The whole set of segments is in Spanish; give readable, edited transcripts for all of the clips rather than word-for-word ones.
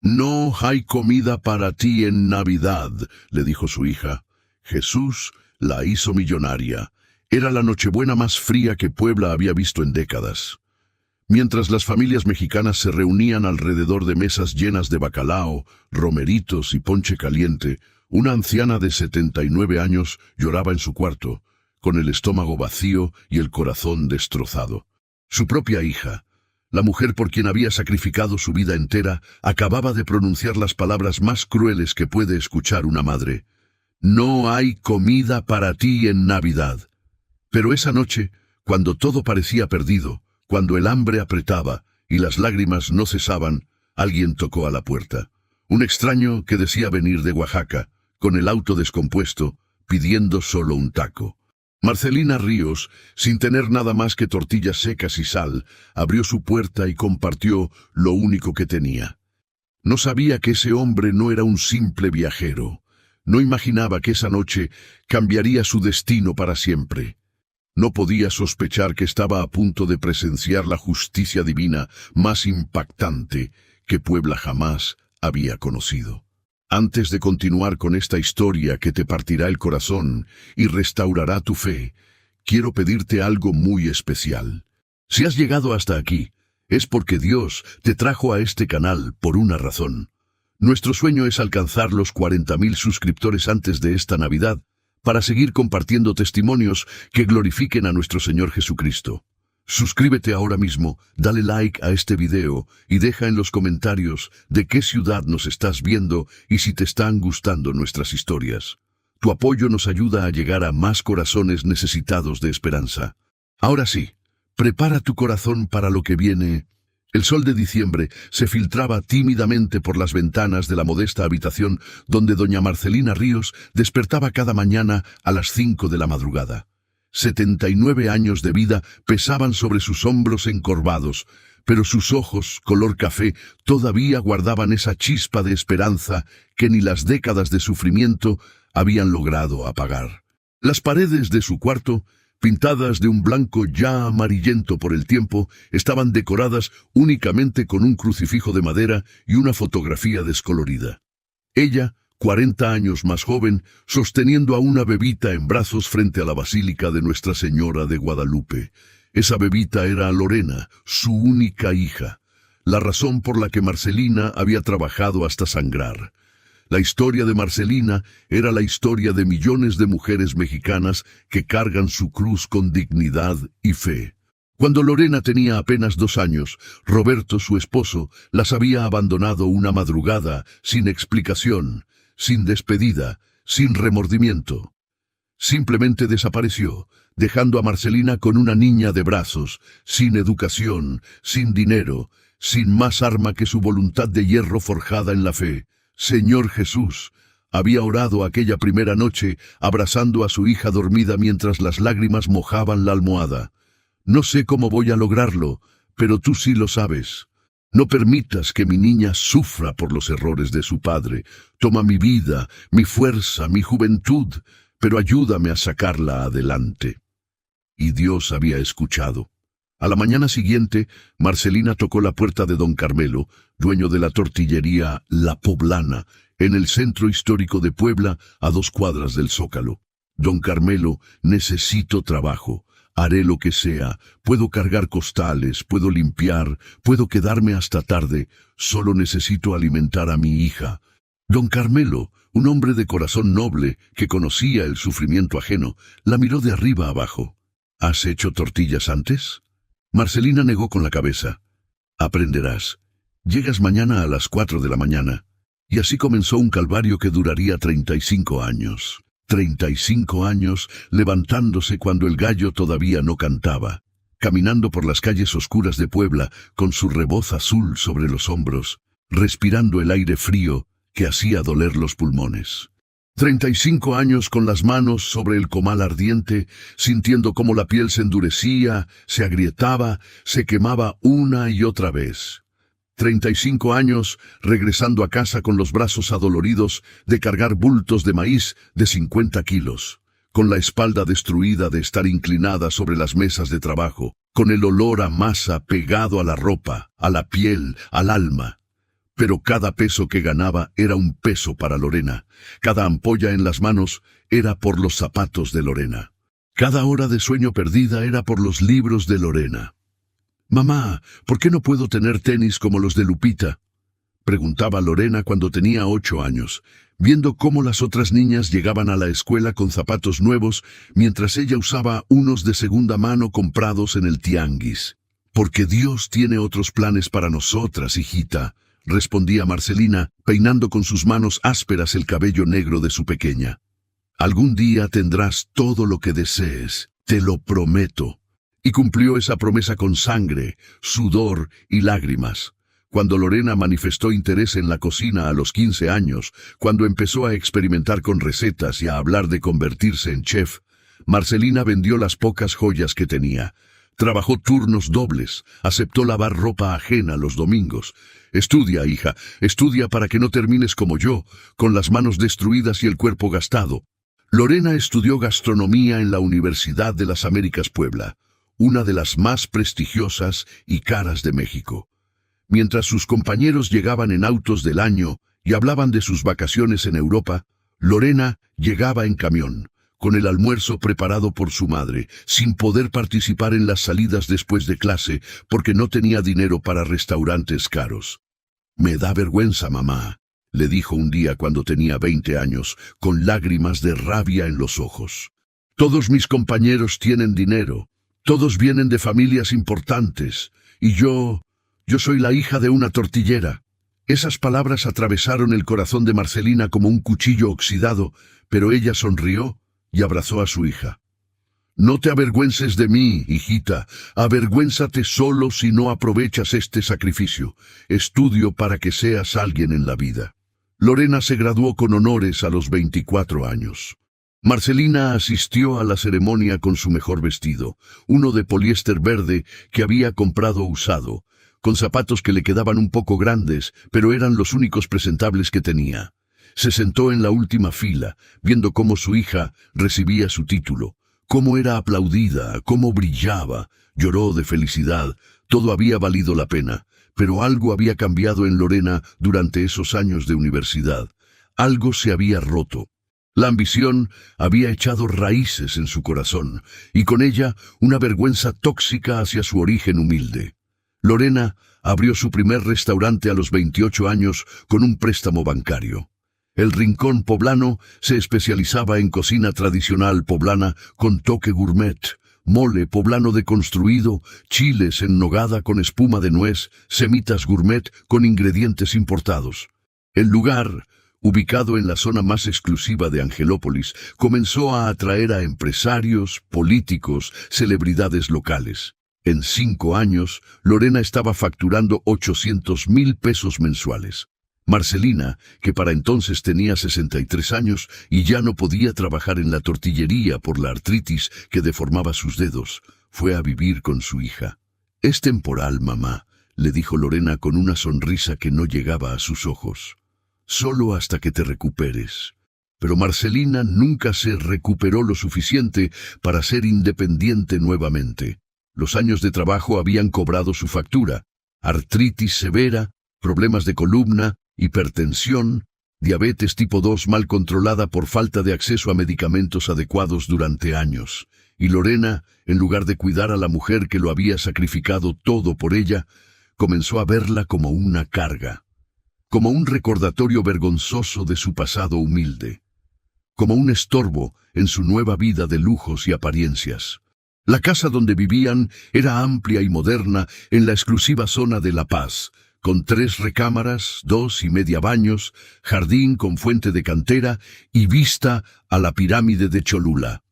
No hay comida para ti en Navidad, le dijo su hija. Jesús la hizo millonaria. Era la Nochebuena más fría que Puebla había visto en décadas. Mientras las familias mexicanas se reunían alrededor de mesas llenas de bacalao, romeritos y ponche caliente, una anciana de 79 años lloraba en su cuarto, con el estómago vacío y el corazón destrozado. Su propia hija, la mujer por quien había sacrificado su vida entera, acababa de pronunciar las palabras más crueles que puede escuchar una madre. No hay comida para ti en Navidad. Pero esa noche, cuando todo parecía perdido, cuando el hambre apretaba y las lágrimas no cesaban, alguien tocó a la puerta. Un extraño que decía venir de Oaxaca, con el auto descompuesto, pidiendo solo un taco. Marcelina Ríos, sin tener nada más que tortillas secas y sal, abrió su puerta y compartió lo único que tenía. No sabía que ese hombre no era un simple viajero. No imaginaba que esa noche cambiaría su destino para siempre. No podía sospechar que estaba a punto de presenciar la justicia divina más impactante que Puebla jamás había conocido. Antes de continuar con esta historia que te partirá el corazón y restaurará tu fe, quiero pedirte algo muy especial. Si has llegado hasta aquí, es porque Dios te trajo a este canal por una razón. Nuestro sueño es alcanzar los 40,000 suscriptores antes de esta Navidad, para seguir compartiendo testimonios que glorifiquen a nuestro Señor Jesucristo. Suscríbete ahora mismo, dale like a este video y deja en los comentarios de qué ciudad nos estás viendo y si te están gustando nuestras historias. Tu apoyo nos ayuda a llegar a más corazones necesitados de esperanza. Ahora sí, prepara tu corazón para lo que viene. El sol de diciembre se filtraba tímidamente por las ventanas de la modesta habitación donde doña Marcelina Ríos despertaba cada mañana a las 5 de la madrugada. 79 años de vida pesaban sobre sus hombros encorvados, pero sus ojos, color café, todavía guardaban esa chispa de esperanza que ni las décadas de sufrimiento habían logrado apagar. Las paredes de su cuarto, pintadas de un blanco ya amarillento por el tiempo, estaban decoradas únicamente con un crucifijo de madera y una fotografía descolorida. Ella, 40 años más joven, sosteniendo a una bebita en brazos frente a la Basílica de Nuestra Señora de Guadalupe. Esa bebita era Lorena, su única hija, la razón por la que Marcelina había trabajado hasta sangrar. La historia de Marcelina era la historia de millones de mujeres mexicanas que cargan su cruz con dignidad y fe. Cuando Lorena tenía apenas 2 años, Roberto, su esposo, las había abandonado una madrugada, sin explicación, sin despedida, sin remordimiento. Simplemente desapareció, dejando a Marcelina con una niña de brazos, sin educación, sin dinero, sin más arma que su voluntad de hierro forjada en la fe. Señor Jesús había orado aquella primera noche, abrazando a su hija dormida mientras las lágrimas mojaban la almohada. No sé cómo voy a lograrlo, pero tú sí lo sabes. No permitas que mi niña sufra por los errores de su padre. Toma mi vida, mi fuerza, mi juventud, pero ayúdame a sacarla adelante. Y Dios había escuchado. A la mañana siguiente, Marcelina tocó la puerta de don Carmelo, dueño de la tortillería La Poblana, en el centro histórico de Puebla, a 2 cuadras del Zócalo. Don Carmelo, necesito trabajo. Haré lo que sea, puedo cargar costales, puedo limpiar, puedo quedarme hasta tarde, solo necesito alimentar a mi hija. Don Carmelo, un hombre de corazón noble que conocía el sufrimiento ajeno, la miró de arriba abajo. ¿Has hecho tortillas antes? Marcelina negó con la cabeza. Aprenderás. Llegas mañana a las 4 de la mañana. Y así comenzó un calvario que duraría 35 años. 35 años levantándose cuando el gallo todavía no cantaba, caminando por las calles oscuras de Puebla con su reboz azul sobre los hombros, respirando el aire frío que hacía doler los pulmones. 35 años con las manos sobre el comal ardiente, sintiendo cómo la piel se endurecía, se agrietaba, se quemaba una y otra vez. 35 años regresando a casa con los brazos adoloridos de cargar bultos de maíz de 50 kilos, con la espalda destruida de estar inclinada sobre las mesas de trabajo, con el olor a masa pegado a la ropa, a la piel, al alma. Pero cada peso que ganaba era un peso para Lorena. Cada ampolla en las manos era por los zapatos de Lorena. Cada hora de sueño perdida era por los libros de Lorena. «Mamá, ¿por qué no puedo tener tenis como los de Lupita?», preguntaba Lorena cuando tenía 8 años, viendo cómo las otras niñas llegaban a la escuela con zapatos nuevos, mientras ella usaba unos de segunda mano comprados en el tianguis. «Porque Dios tiene otros planes para nosotras, hijita», respondía Marcelina, peinando con sus manos ásperas el cabello negro de su pequeña. «Algún día tendrás todo lo que desees, te lo prometo». Y cumplió esa promesa con sangre, sudor y lágrimas. Cuando Lorena manifestó interés en la cocina a los 15 años, cuando empezó a experimentar con recetas y a hablar de convertirse en chef, Marcelina vendió las pocas joyas que tenía. Trabajó turnos dobles, aceptó lavar ropa ajena los domingos. «Estudia, hija, estudia para que no termines como yo, con las manos destruidas y el cuerpo gastado». Lorena estudió gastronomía en la Universidad de las Américas Puebla, una de las más prestigiosas y caras de México. Mientras sus compañeros llegaban en autos del año y hablaban de sus vacaciones en Europa, Lorena llegaba en camión, con el almuerzo preparado por su madre, sin poder participar en las salidas después de clase porque no tenía dinero para restaurantes caros. «Me da vergüenza, mamá», le dijo un día cuando tenía 20 años, con lágrimas de rabia en los ojos. «Todos mis compañeros tienen dinero. Todos vienen de familias importantes, y yo soy la hija de una tortillera». Esas palabras atravesaron el corazón de Marcelina como un cuchillo oxidado, pero ella sonrió y abrazó a su hija. «No te avergüences de mí, hijita, avergüénzate solo si no aprovechas este sacrificio. Estudio para que seas alguien en la vida». Lorena se graduó con honores a los 24 años. Marcelina asistió a la ceremonia con su mejor vestido, uno de poliéster verde que había comprado usado, con zapatos que le quedaban un poco grandes, pero eran los únicos presentables que tenía. Se sentó en la última fila, viendo cómo su hija recibía su título, cómo era aplaudida, cómo brillaba. Lloró de felicidad. Todo había valido la pena, pero algo había cambiado en Lorena durante esos años de universidad. Algo se había roto. La ambición había echado raíces en su corazón, y con ella una vergüenza tóxica hacia su origen humilde. Lorena abrió su primer restaurante a los 28 años con un préstamo bancario. El Rincón Poblano se especializaba en cocina tradicional poblana con toque gourmet, mole poblano deconstruido, chiles en nogada con espuma de nuez, semitas gourmet con ingredientes importados. El lugar, ubicado en la zona más exclusiva de Angelópolis, comenzó a atraer a empresarios, políticos, celebridades locales. En 5 años, Lorena estaba facturando 800,000 pesos mensuales. Marcelina, que para entonces tenía 63 años y ya no podía trabajar en la tortillería por la artritis que deformaba sus dedos, fue a vivir con su hija. «Es temporal, mamá», le dijo Lorena con una sonrisa que no llegaba a sus ojos. «Solo hasta que te recuperes». Pero Marcelina nunca se recuperó lo suficiente para ser independiente nuevamente. Los años de trabajo habían cobrado su factura. Artritis severa, problemas de columna, hipertensión, diabetes tipo 2 mal controlada por falta de acceso a medicamentos adecuados durante años. Y Lorena, en lugar de cuidar a la mujer que lo había sacrificado todo por ella, comenzó a verla como una carga, como un recordatorio vergonzoso de su pasado humilde, como un estorbo en su nueva vida de lujos y apariencias. La casa donde vivían era amplia y moderna en la exclusiva zona de La Paz, con 3 recámaras, 2 y media baños, jardín con fuente de cantera y vista a la pirámide de Cholula.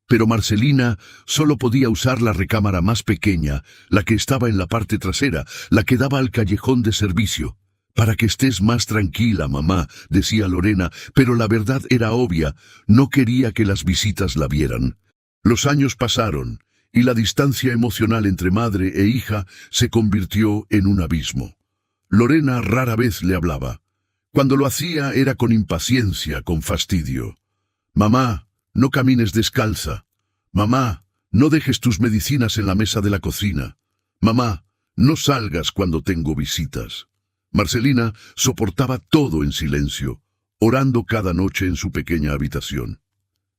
Pero Marcelina solo podía usar la recámara más pequeña, la que estaba en la parte trasera, la que daba al callejón de servicio. «Para que estés más tranquila, mamá», decía Lorena, pero la verdad era obvia, no quería que las visitas la vieran. Los años pasaron, y la distancia emocional entre madre e hija se convirtió en un abismo. Lorena rara vez le hablaba. Cuando lo hacía era con impaciencia, con fastidio. «Mamá, no camines descalza. Mamá, no dejes tus medicinas en la mesa de la cocina. Mamá, no salgas cuando tengo visitas. Marcelina soportaba todo en silencio, orando cada noche en su pequeña habitación.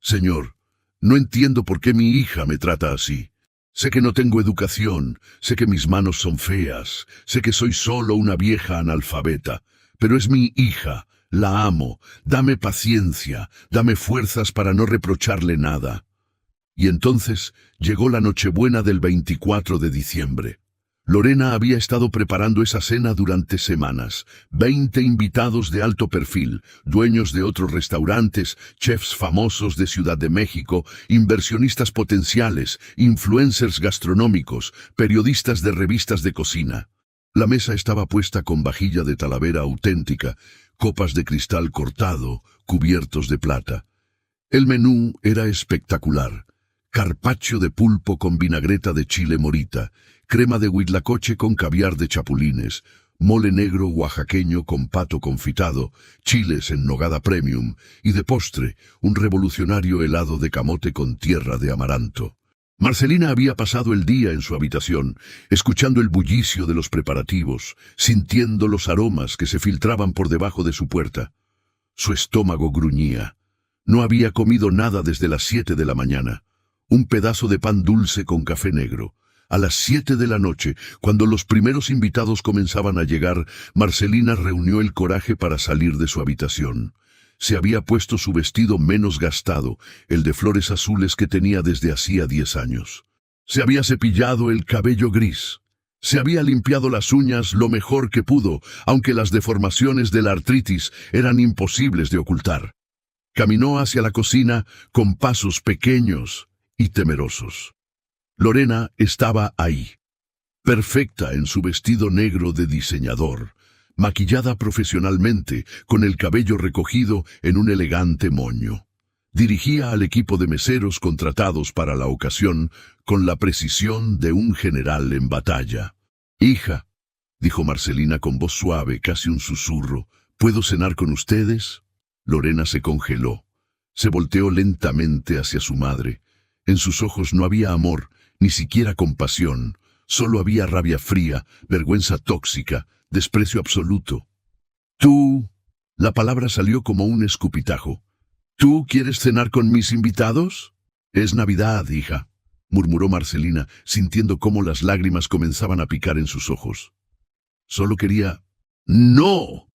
Señor, no entiendo por qué mi hija me trata así. Sé que no tengo educación, sé que mis manos son feas, sé que soy solo una vieja analfabeta, pero es mi hija, la amo, dame paciencia, dame fuerzas para no reprocharle nada. Y entonces llegó la Nochebuena del 24 de diciembre. Lorena había estado preparando esa cena durante semanas. 20 invitados de alto perfil, dueños de otros restaurantes, chefs famosos de Ciudad de México, inversionistas potenciales, influencers gastronómicos, periodistas de revistas de cocina. La mesa estaba puesta con vajilla de Talavera auténtica, copas de cristal cortado, cubiertos de plata. El menú era espectacular. Carpaccio de pulpo con vinagreta de chile morita, crema de huitlacoche con caviar de chapulines, mole negro oaxaqueño con pato confitado, chiles en nogada premium y de postre un revolucionario helado de camote con tierra de amaranto. Marcelina había pasado el día en su habitación, escuchando el bullicio de los preparativos, sintiendo los aromas que se filtraban por debajo de su puerta. Su estómago gruñía. No había comido nada desde las 7 de la mañana. Un pedazo de pan dulce con café negro. A las 7 de la noche, cuando los primeros invitados comenzaban a llegar, Marcelina reunió el coraje para salir de su habitación. Se había puesto su vestido menos gastado, el de flores azules que tenía desde hacía 10 años. Se había cepillado el cabello gris. Se había limpiado las uñas lo mejor que pudo, aunque las deformaciones de la artritis eran imposibles de ocultar. Caminó hacia la cocina con pasos pequeños y temerosos. Lorena estaba ahí, perfecta en su vestido negro de diseñador, maquillada profesionalmente, con el cabello recogido en un elegante moño. Dirigía al equipo de meseros contratados para la ocasión con la precisión de un general en batalla. «Hija», dijo Marcelina con voz suave, casi un susurro, «¿puedo cenar con ustedes?» Lorena se congeló. Se volteó lentamente hacia su madre. En sus ojos no había amor, ni siquiera compasión. Solo había rabia fría, vergüenza tóxica, desprecio absoluto. «¿Tú?» La palabra salió como un escupitajo. «¿Tú quieres cenar con mis invitados?» «Es Navidad, hija», murmuró Marcelina, sintiendo cómo las lágrimas comenzaban a picar en sus ojos. Solo quería... «¡No!».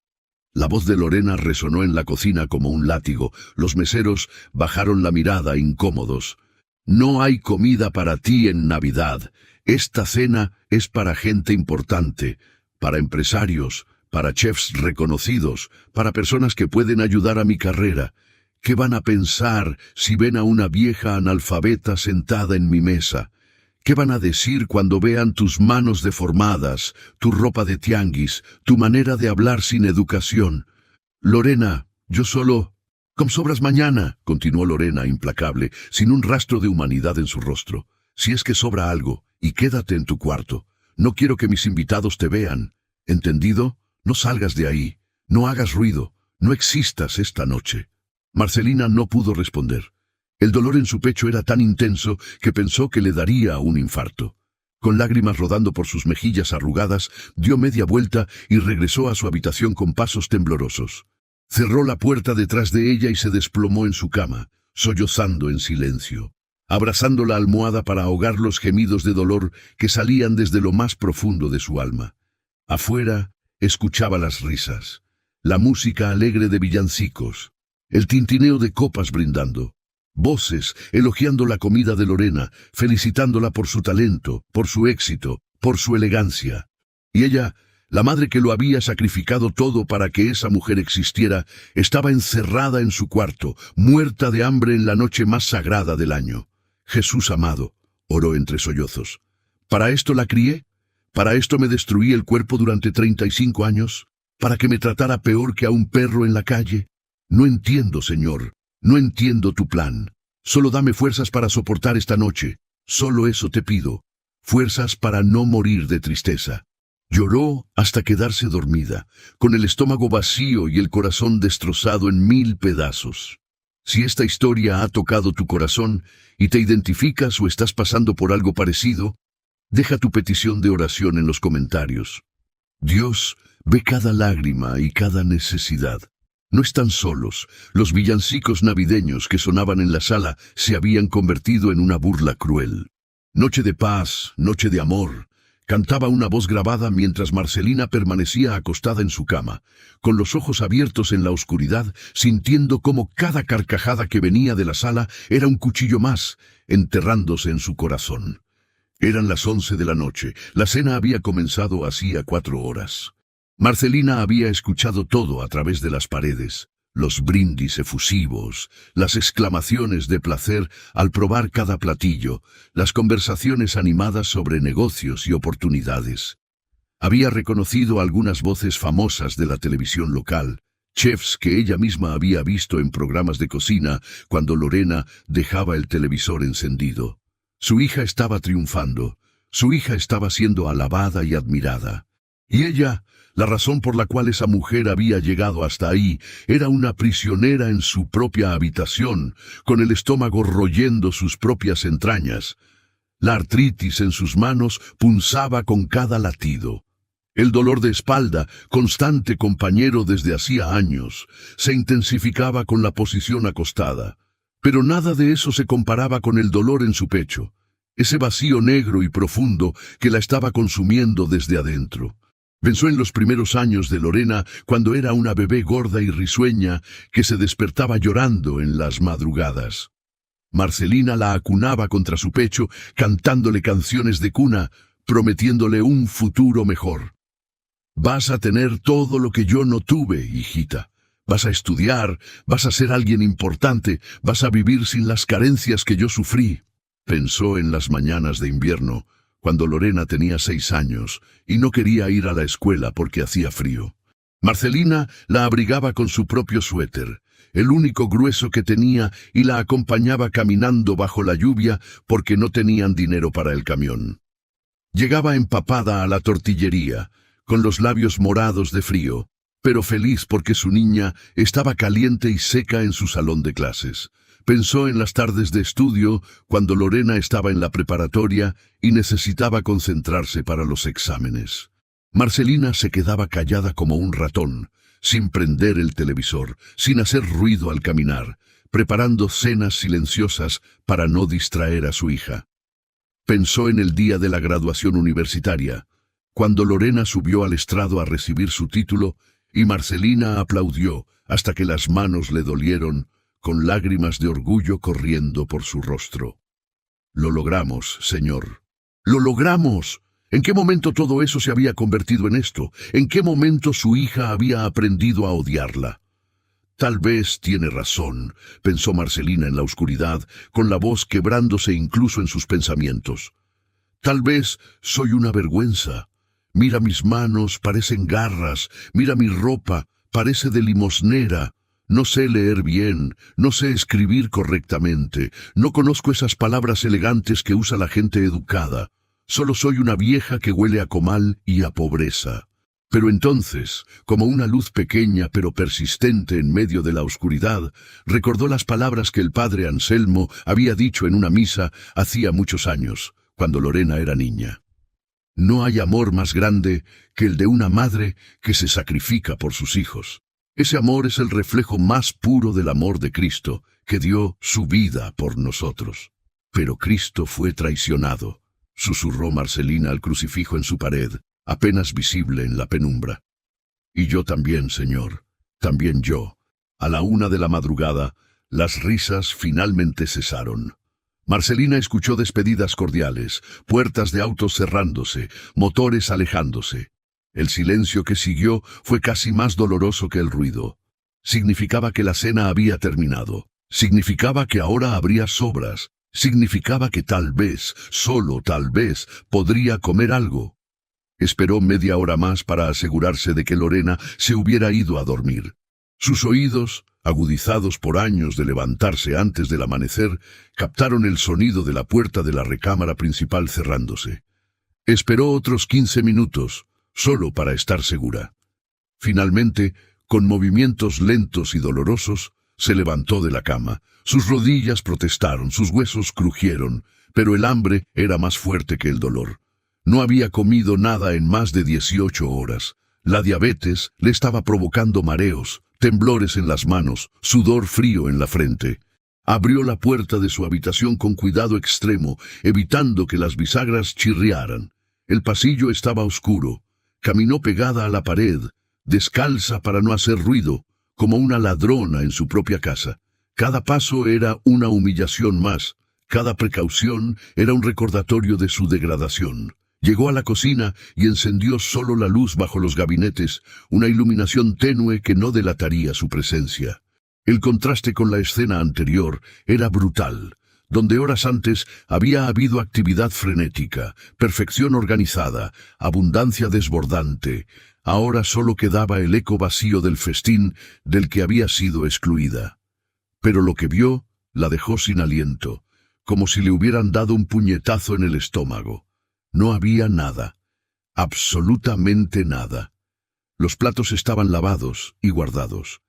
La voz de Lorena resonó en la cocina como un látigo. Los meseros bajaron la mirada, incómodos. «No hay comida para ti en Navidad. Esta cena es para gente importante, para empresarios, para chefs reconocidos, para personas que pueden ayudar a mi carrera. ¿Qué van a pensar si ven a una vieja analfabeta sentada en mi mesa? ¿Qué van a decir cuando vean tus manos deformadas, tu ropa de tianguis, tu manera de hablar sin educación? Lorena, yo solo... «Con sobras mañana», continuó Lorena, implacable, sin un rastro de humanidad en su rostro. «Si es que sobra algo, y quédate en tu cuarto. No quiero que mis invitados te vean. ¿Entendido? No salgas de ahí. No hagas ruido. No existas esta noche». Marcelina no pudo responder. El dolor en su pecho era tan intenso que pensó que le daría un infarto. Con lágrimas rodando por sus mejillas arrugadas, dio media vuelta y regresó a su habitación con pasos temblorosos. Cerró la puerta detrás de ella y se desplomó en su cama, sollozando en silencio, abrazando la almohada para ahogar los gemidos de dolor que salían desde lo más profundo de su alma. Afuera escuchaba las risas, la música alegre de villancicos, el tintineo de copas brindando, voces elogiando la comida de Lorena, felicitándola por su talento, por su éxito, por su elegancia. Y ella, la madre que lo había sacrificado todo para que esa mujer existiera, estaba encerrada en su cuarto, muerta de hambre en la noche más sagrada del año. «Jesús amado», oró entre sollozos. «¿Para esto la crié? ¿Para esto me destruí el cuerpo durante 35 años? ¿Para que me tratara peor que a un perro en la calle? No entiendo, Señor, no entiendo tu plan. Solo dame fuerzas para soportar esta noche. Solo eso te pido. Fuerzas para no morir de tristeza». Lloró hasta quedarse dormida, con el estómago vacío y el corazón destrozado en 1000 pedazos. Si esta historia ha tocado tu corazón y te identificas o estás pasando por algo parecido, deja tu petición de oración en los comentarios. Dios Ve cada lágrima y cada necesidad. No están solos. Los villancicos navideños que sonaban en la sala se habían convertido en una burla cruel. Noche de paz, noche de amor, cantaba una voz grabada mientras Marcelina permanecía acostada en su cama, con los ojos abiertos en la oscuridad, sintiendo cómo cada carcajada que venía de la sala era un cuchillo más, enterrándose en su corazón. Eran las 11 de la noche. La cena había comenzado hacía 4 horas. Marcelina había escuchado todo a través de las paredes, los brindis efusivos, las exclamaciones de placer al probar cada platillo, las conversaciones animadas sobre negocios y oportunidades. Había reconocido algunas voces famosas de la televisión local, chefs que ella misma había visto en programas de cocina cuando Lorena dejaba el televisor encendido. Su hija estaba triunfando, su hija estaba siendo alabada y admirada. Y ella, la razón por la cual esa mujer había llegado hasta ahí, era una prisionera en su propia habitación, con el estómago royendo sus propias entrañas. La artritis en sus manos punzaba con cada latido. El dolor de espalda, constante compañero desde hacía años, se intensificaba con la posición acostada. Pero nada de eso se comparaba con el dolor en su pecho, ese vacío negro y profundo que la estaba consumiendo desde adentro. Pensó en los primeros años de Lorena, cuando era una bebé gorda y risueña que se despertaba llorando en las madrugadas. Marcelina la acunaba contra su pecho, cantándole canciones de cuna, prometiéndole un futuro mejor. «Vas a tener todo lo que yo no tuve, hijita. Vas a estudiar, vas a ser alguien importante, vas a vivir sin las carencias que yo sufrí», pensó en las mañanas de invierno, cuando Lorena tenía 6 años y no quería ir a la escuela porque hacía frío. Marcelina la abrigaba con su propio suéter, el único grueso que tenía, y la acompañaba caminando bajo la lluvia porque no tenían dinero para el camión. Llegaba empapada a la tortillería, con los labios morados de frío, pero feliz porque su niña estaba caliente y seca en su salón de clases. Pensó en las tardes de estudio, cuando Lorena estaba en la preparatoria y necesitaba concentrarse para los exámenes. Marcelina se quedaba callada como un ratón, sin prender el televisor, sin hacer ruido al caminar, preparando cenas silenciosas para no distraer a su hija. Pensó en el día de la graduación universitaria, cuando Lorena subió al estrado a recibir su título y Marcelina aplaudió hasta que las manos le dolieron, con lágrimas de orgullo corriendo por su rostro. «Lo logramos, señor. ¡Lo logramos!» ¿En qué momento todo eso se había convertido en esto? ¿En qué momento su hija había aprendido a odiarla? Tal vez tiene razón, pensó Marcelina en la oscuridad, con la voz quebrándose incluso en sus pensamientos. Tal vez soy una vergüenza. Mira mis manos, parecen garras. Mira mi ropa, parece de limosnera. No sé leer bien, no sé escribir correctamente, no conozco esas palabras elegantes que usa la gente educada. Solo soy una vieja que huele a comal y a pobreza. Pero entonces, como una luz pequeña pero persistente en medio de la oscuridad, recordó las palabras que el padre Anselmo había dicho en una misa hacía muchos años, cuando Lorena era niña. No hay amor más grande que el de una madre que se sacrifica por sus hijos. Ese amor es el reflejo más puro del amor de Cristo, que dio su vida por nosotros. Pero Cristo fue traicionado, susurró Marcelina al crucifijo en su pared, apenas visible en la penumbra. Y yo también, Señor, también yo. A la 1 de la madrugada, las risas finalmente cesaron. Marcelina escuchó despedidas cordiales, puertas de autos cerrándose, motores alejándose. El silencio que siguió fue casi más doloroso que el ruido. Significaba que la cena había terminado. Significaba que ahora habría sobras. Significaba que tal vez, solo tal vez, podría comer algo. Esperó media hora más para asegurarse de que Lorena se hubiera ido a dormir. Sus oídos, agudizados por años de levantarse antes del amanecer, captaron el sonido de la puerta de la recámara principal cerrándose. Esperó otros 15 minutos, solo para estar segura. Finalmente, con movimientos lentos y dolorosos, se levantó de la cama. Sus rodillas protestaron, sus huesos crujieron, pero el hambre era más fuerte que el dolor. No había comido nada en más de 18 horas. La diabetes le estaba provocando mareos, temblores en las manos, sudor frío en la frente. Abrió la puerta de su habitación con cuidado extremo, evitando que las bisagras chirriaran. El pasillo estaba oscuro. Caminó pegada a la pared, descalza para no hacer ruido, como una ladrona en su propia casa. Cada paso era una humillación más. Cada precaución era un recordatorio de su degradación. Llegó a la cocina y encendió solo la luz bajo los gabinetes, una iluminación tenue que no delataría su presencia. El contraste con la escena anterior era brutal, donde horas antes había habido actividad frenética, perfección organizada, abundancia desbordante. Ahora solo quedaba el eco vacío del festín del que había sido excluida. Pero lo que vio la dejó sin aliento, como si le hubieran dado un puñetazo en el estómago. No había nada, absolutamente nada. Los platos estaban lavados y guardados.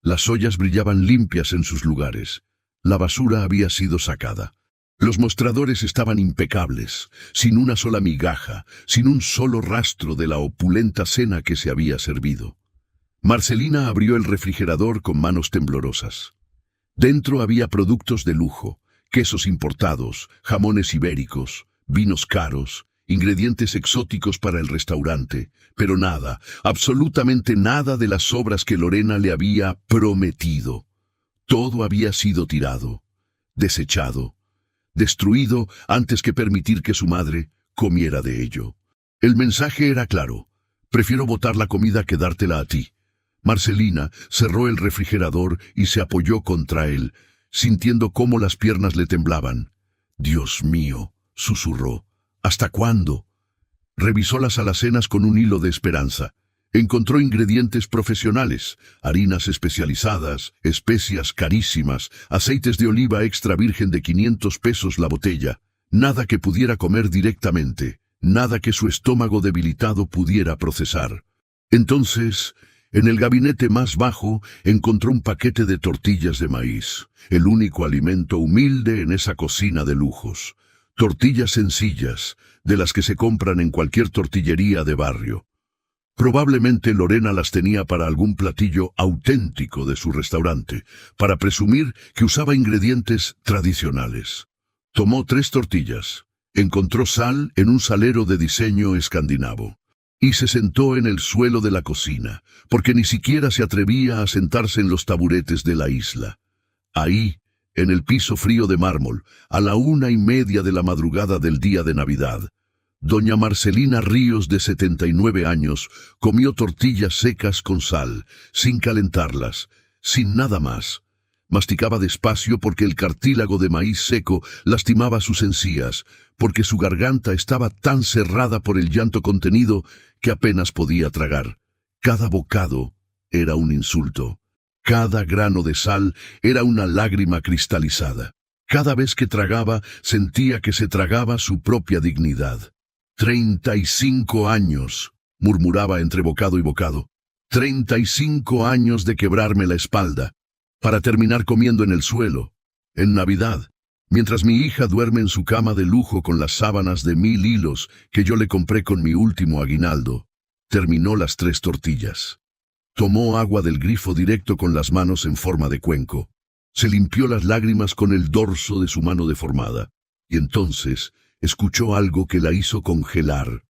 Las ollas brillaban limpias en sus lugares. La basura había sido sacada. Los mostradores estaban impecables, sin una sola migaja, sin un solo rastro de la opulenta cena que se había servido. Marcelina abrió el refrigerador con manos temblorosas. Dentro había productos de lujo, quesos importados, jamones ibéricos, vinos caros, ingredientes exóticos para el restaurante, pero nada, absolutamente nada de las sobras que Lorena le había prometido. Todo había sido tirado, desechado, destruido antes que permitir que su madre comiera de ello. El mensaje era claro: prefiero botar la comida que dártela a ti. Marcelina cerró el refrigerador y se apoyó contra él, sintiendo cómo las piernas le temblaban. «Dios mío», susurró, «¿hasta cuándo?». Revisó las alacenas con un hilo de esperanza. Encontró ingredientes profesionales, harinas especializadas, especias carísimas, aceites de oliva extra virgen de 500 pesos la botella. Nada que pudiera comer directamente, nada que su estómago debilitado pudiera procesar. Entonces, en el gabinete más bajo, encontró un paquete de tortillas de maíz, el único alimento humilde en esa cocina de lujos. Tortillas sencillas, de las que se compran en cualquier tortillería de barrio. Probablemente Lorena las tenía para algún platillo auténtico de su restaurante, para presumir que usaba ingredientes tradicionales. Tomó 3 tortillas, encontró sal en un salero de diseño escandinavo, y se sentó en el suelo de la cocina, porque ni siquiera se atrevía a sentarse en los taburetes de la isla. Ahí, en el piso frío de mármol, a la 1:30 de la madrugada del día de Navidad, doña Marcelina Ríos, de 79 años, comió tortillas secas con sal, sin calentarlas, sin nada más. Masticaba despacio porque el cartílago de maíz seco lastimaba sus encías, porque su garganta estaba tan cerrada por el llanto contenido que apenas podía tragar. Cada bocado era un insulto. Cada grano de sal era una lágrima cristalizada. Cada vez que tragaba, sentía que se tragaba su propia dignidad. 35 años, murmuraba entre bocado y bocado. 35 años de quebrarme la espalda, para terminar comiendo en el suelo, en Navidad, mientras mi hija duerme en su cama de lujo con las sábanas de 1000 hilos que yo le compré con mi último aguinaldo. Terminó las 3 tortillas. Tomó agua del grifo directo con las manos en forma de cuenco. Se limpió las lágrimas con el dorso de su mano deformada. Y entonces escuchó algo que la hizo congelar.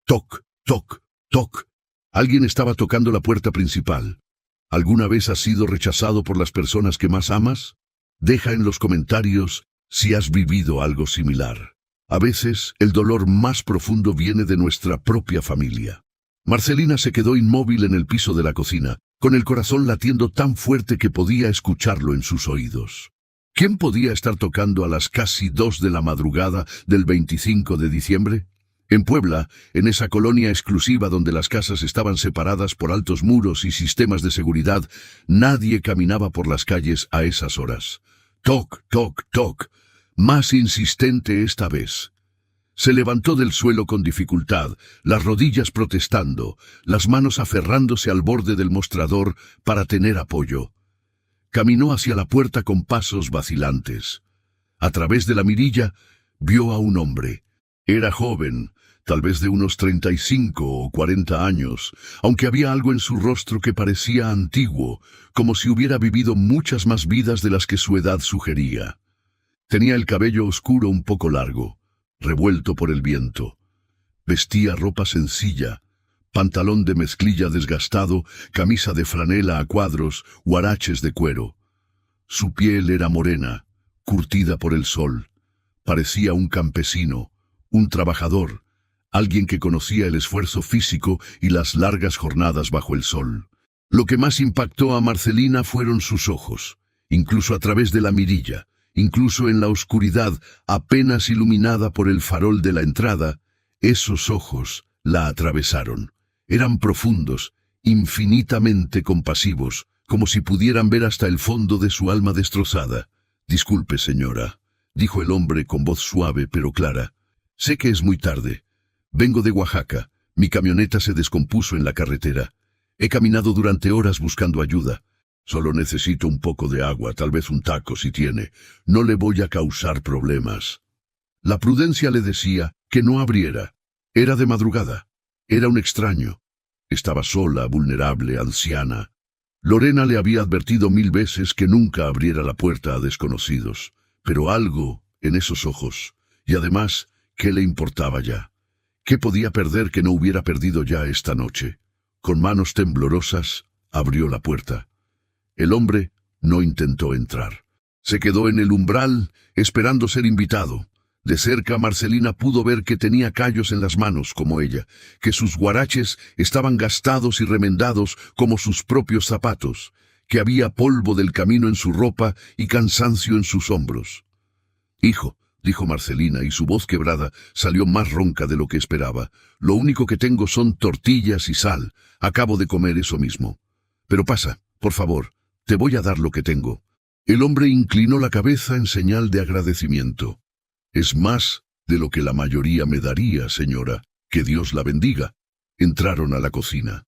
Toc, toc, toc. Alguien estaba tocando la puerta principal. ¿Alguna vez has sido rechazado por las personas que más amas? Deja en los comentarios si has vivido algo similar. A veces, el dolor más profundo viene de nuestra propia familia. Marcelina se quedó inmóvil en el piso de la cocina, con el corazón latiendo tan fuerte que podía escucharlo en sus oídos. ¿Quién podía estar tocando a las casi 2 de la madrugada del 25 de diciembre? En Puebla, en esa colonia exclusiva donde las casas estaban separadas por altos muros y sistemas de seguridad, nadie caminaba por las calles a esas horas. Toc, toc, toc. Más insistente esta vez. Se levantó del suelo con dificultad, las rodillas protestando, las manos aferrándose al borde del mostrador para tener apoyo. Caminó hacia la puerta con pasos vacilantes. A través de la mirilla, vio a un hombre. Era joven, tal vez de unos 35 o 40 años, aunque había algo en su rostro que parecía antiguo, como si hubiera vivido muchas más vidas de las que su edad sugería. Tenía el cabello oscuro un poco largo, revuelto por el viento. Vestía ropa sencilla, pantalón de mezclilla desgastado, camisa de franela a cuadros, huaraches de cuero. Su piel era morena, curtida por el sol. Parecía un campesino, un trabajador, alguien que conocía el esfuerzo físico y las largas jornadas bajo el sol. Lo que más impactó a Marcelina fueron sus ojos, incluso a través de la mirilla, incluso en la oscuridad apenas iluminada por el farol de la entrada. Esos ojos la atravesaron. Eran profundos, infinitamente compasivos, como si pudieran ver hasta el fondo de su alma destrozada. «Disculpe, señora», dijo el hombre con voz suave pero clara. «Sé que es muy tarde. Vengo de Oaxaca. Mi camioneta se descompuso en la carretera. He caminado durante horas buscando ayuda. Solo necesito un poco de agua, tal vez un taco si tiene. No le voy a causar problemas». La prudencia le decía que no abriera. Era de madrugada. Era un extraño. Estaba sola, vulnerable, anciana. Lorena le había advertido 1000 veces que nunca abriera la puerta a desconocidos. Pero algo en esos ojos. Y además, ¿qué le importaba ya? ¿Qué podía perder que no hubiera perdido ya esta noche? Con manos temblorosas, abrió la puerta. El hombre no intentó entrar. Se quedó en el umbral, esperando ser invitado. De cerca, Marcelina pudo ver que tenía callos en las manos, como ella, que sus huaraches estaban gastados y remendados como sus propios zapatos, que había polvo del camino en su ropa y cansancio en sus hombros. «Hijo», dijo Marcelina, y su voz quebrada salió más ronca de lo que esperaba. «Lo único que tengo son tortillas y sal. Acabo de comer eso mismo. Pero pasa, por favor, te voy a dar lo que tengo». El hombre inclinó la cabeza en señal de agradecimiento. «Es más de lo que la mayoría me daría, señora. Que Dios la bendiga». Entraron a la cocina.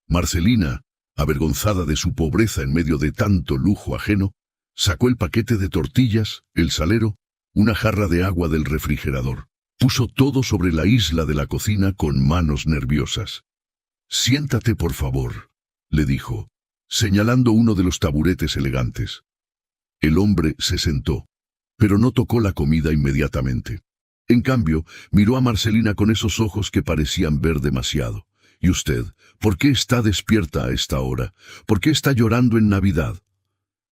Marcelina, avergonzada de su pobreza en medio de tanto lujo ajeno, sacó el paquete de tortillas, el salero, una jarra de agua del refrigerador. Puso todo sobre la isla de la cocina con manos nerviosas. «Siéntate, por favor», le dijo, señalando uno de los taburetes elegantes. El hombre se sentó, pero no tocó la comida inmediatamente. En cambio, miró a Marcelina con esos ojos que parecían ver demasiado. «¿Y usted? ¿Por qué está despierta a esta hora? ¿Por qué está llorando en Navidad?»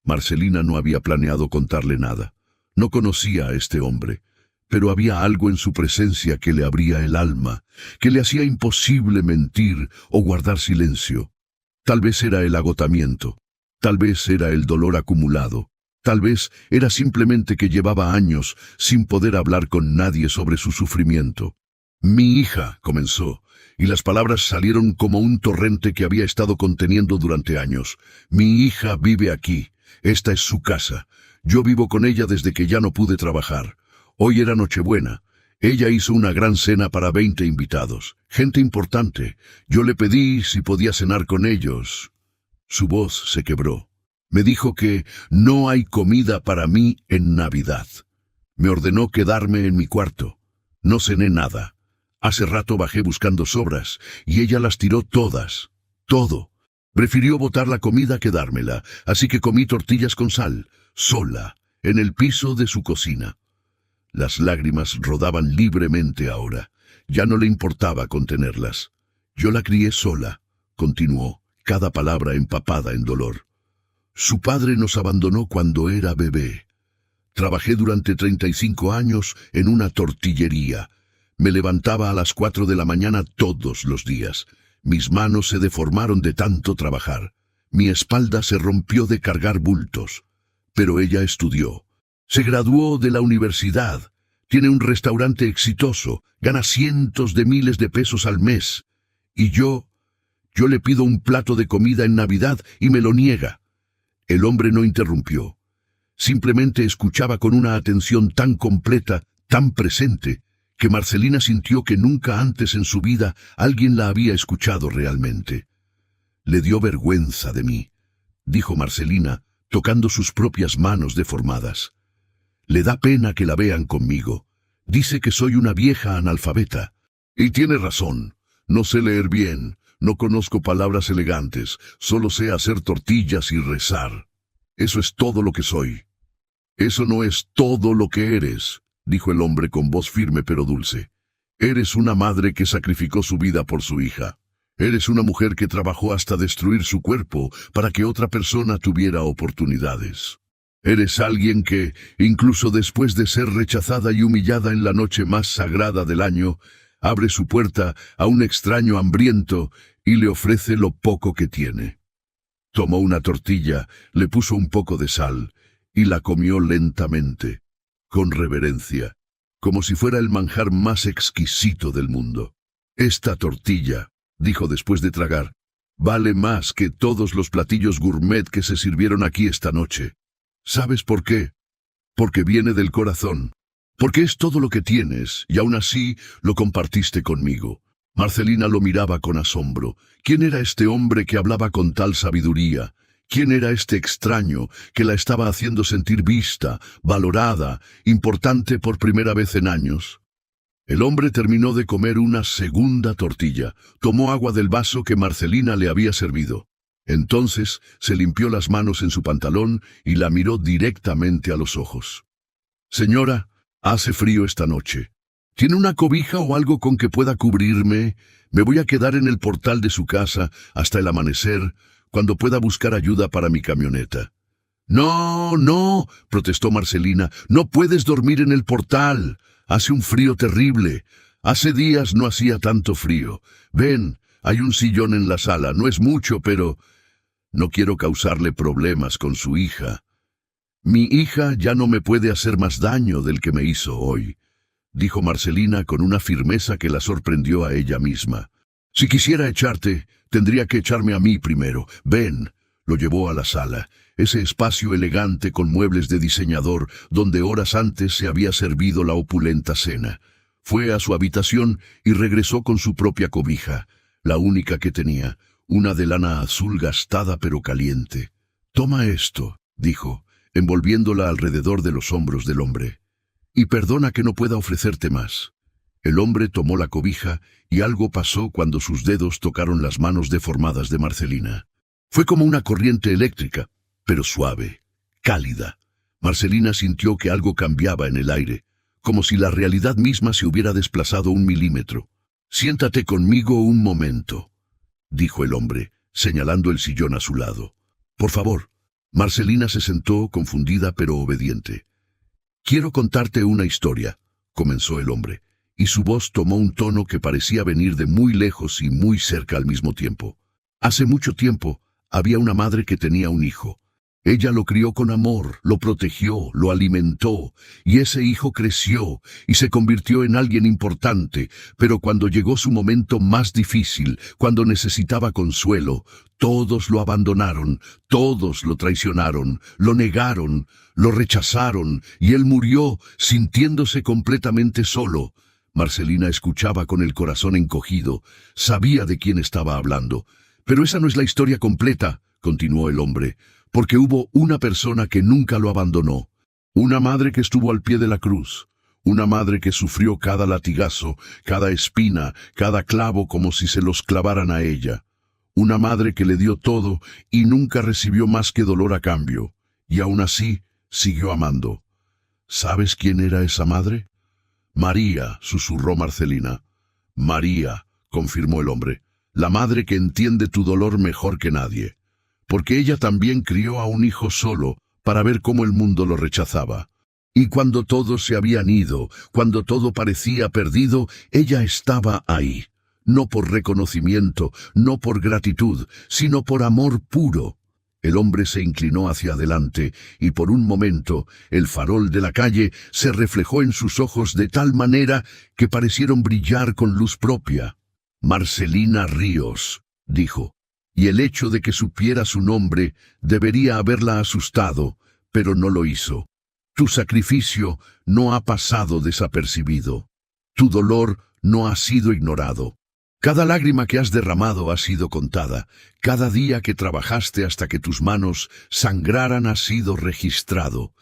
Marcelina no había planeado contarle nada. No conocía a este hombre, pero había algo en su presencia que le abría el alma, que le hacía imposible mentir o guardar silencio. Tal vez era el agotamiento, tal vez era el dolor acumulado, tal vez era simplemente que llevaba años sin poder hablar con nadie sobre su sufrimiento. «Mi hija», comenzó, y las palabras salieron como un torrente que había estado conteniendo durante años. «Mi hija vive aquí. Esta es su casa. Yo vivo con ella desde que ya no pude trabajar. Hoy era Nochebuena. Ella hizo una gran cena para 20 invitados. Gente importante. Yo le pedí si podía cenar con ellos». Su voz se quebró. «Me dijo que no hay comida para mí en Navidad. Me ordenó quedarme en mi cuarto. No cené nada. Hace rato bajé buscando sobras, y ella las tiró todas. Todo. Prefirió botar la comida que dármela, así que comí tortillas con sal, sola, en el piso de su cocina». Las lágrimas rodaban libremente ahora. Ya no le importaba contenerlas. «Yo la crié sola», continuó, cada palabra empapada en dolor. «Su padre nos abandonó cuando era bebé. Trabajé durante 35 años en una tortillería. Me levantaba a las 4 de la mañana todos los días. Mis manos se deformaron de tanto trabajar. Mi espalda se rompió de cargar bultos. Pero ella estudió. Se graduó de la universidad. Tiene un restaurante exitoso. Gana cientos de miles de pesos al mes. Y yo le pido un plato de comida en Navidad y me lo niega». El hombre no interrumpió. Simplemente escuchaba con una atención tan completa, tan presente, que Marcelina sintió que nunca antes en su vida alguien la había escuchado realmente. «Le dio vergüenza de mí», dijo Marcelina, tocando sus propias manos deformadas. «Le da pena que la vean conmigo. Dice que soy una vieja analfabeta. Y tiene razón. No sé leer bien, no conozco palabras elegantes, solo sé hacer tortillas y rezar. Eso es todo lo que soy. Eso no es todo lo que eres, dijo el hombre con voz firme pero dulce. Eres una madre que sacrificó su vida por su hija. Eres una mujer que trabajó hasta destruir su cuerpo para que otra persona tuviera oportunidades. Eres alguien que, incluso después de ser rechazada y humillada en la noche más sagrada del año, abre su puerta a un extraño hambriento y le ofrece lo poco que tiene. Tomó una tortilla, le puso un poco de sal y la comió lentamente, con reverencia, como si fuera el manjar más exquisito del mundo. Esta tortilla, dijo después de tragar, vale más que todos los platillos gourmet que se sirvieron aquí esta noche. ¿Sabes por qué? Porque viene del corazón. Porque es todo lo que tienes, y aún así lo compartiste conmigo. Marcelina lo miraba con asombro. ¿Quién era este hombre que hablaba con tal sabiduría? ¿Quién era este extraño que la estaba haciendo sentir vista, valorada, importante por primera vez en años? El hombre terminó de comer una segunda tortilla, tomó agua del vaso que Marcelina le había servido. Entonces se limpió las manos en su pantalón y la miró directamente a los ojos. «Señora, hace frío esta noche. ¿Tiene una cobija o algo con que pueda cubrirme? Me voy a quedar en el portal de su casa hasta el amanecer, cuando pueda buscar ayuda para mi camioneta». «No, no», protestó Marcelina, «no puedes dormir en el portal. Hace un frío terrible. Hace días no hacía tanto frío. Ven, hay un sillón en la sala, no es mucho, pero no quiero causarle problemas con su hija. Mi hija ya no me puede hacer más daño del que me hizo hoy», dijo Marcelina con una firmeza que la sorprendió a ella misma. «Si quisiera echarte, tendría que echarme a mí primero. Ven». Lo llevó a la sala, ese espacio elegante con muebles de diseñador donde horas antes se había servido la opulenta cena. Fue a su habitación y regresó con su propia cobija, la única que tenía, una de lana azul gastada pero caliente. «Toma esto», dijo, envolviéndola alrededor de los hombros del hombre. «Y perdona que no pueda ofrecerte más». El hombre tomó la cobija y algo pasó cuando sus dedos tocaron las manos deformadas de Marcelina. Fue como una corriente eléctrica, pero suave, cálida. Marcelina sintió que algo cambiaba en el aire, como si la realidad misma se hubiera desplazado 1 milímetro. «Siéntate conmigo un momento», dijo el hombre, señalando el sillón a su lado. «Por favor». Marcelina se sentó, confundida pero obediente. «Quiero contarte una historia», comenzó el hombre, y su voz tomó un tono que parecía venir de muy lejos y muy cerca al mismo tiempo. «Hace mucho tiempo, había una madre que tenía un hijo. Ella lo crió con amor, lo protegió, lo alimentó, y ese hijo creció y se convirtió en alguien importante, pero cuando llegó su momento más difícil, cuando necesitaba consuelo, todos lo abandonaron, todos lo traicionaron, lo negaron, lo rechazaron, y él murió sintiéndose completamente solo». Marcelina escuchaba con el corazón encogido, sabía de quién estaba hablando. «Pero esa no es la historia completa», continuó el hombre, «porque hubo una persona que nunca lo abandonó. Una madre que estuvo al pie de la cruz. Una madre que sufrió cada latigazo, cada espina, cada clavo como si se los clavaran a ella. Una madre que le dio todo y nunca recibió más que dolor a cambio. Y aún así, siguió amando. ¿Sabes quién era esa madre?» «María», susurró Marcelina. «María», confirmó el hombre. «La madre que entiende tu dolor mejor que nadie. Porque ella también crió a un hijo solo para ver cómo el mundo lo rechazaba. Y cuando todos se habían ido, cuando todo parecía perdido, ella estaba ahí. No por reconocimiento, no por gratitud, sino por amor puro». El hombre se inclinó hacia adelante y por un momento el farol de la calle se reflejó en sus ojos de tal manera que parecieron brillar con luz propia. «Marcelina Ríos», dijo, y el hecho de que supiera su nombre debería haberla asustado, pero no lo hizo. «Tu sacrificio no ha pasado desapercibido. Tu dolor no ha sido ignorado. Cada lágrima que has derramado ha sido contada. Cada día que trabajaste hasta que tus manos sangraran ha sido registrado.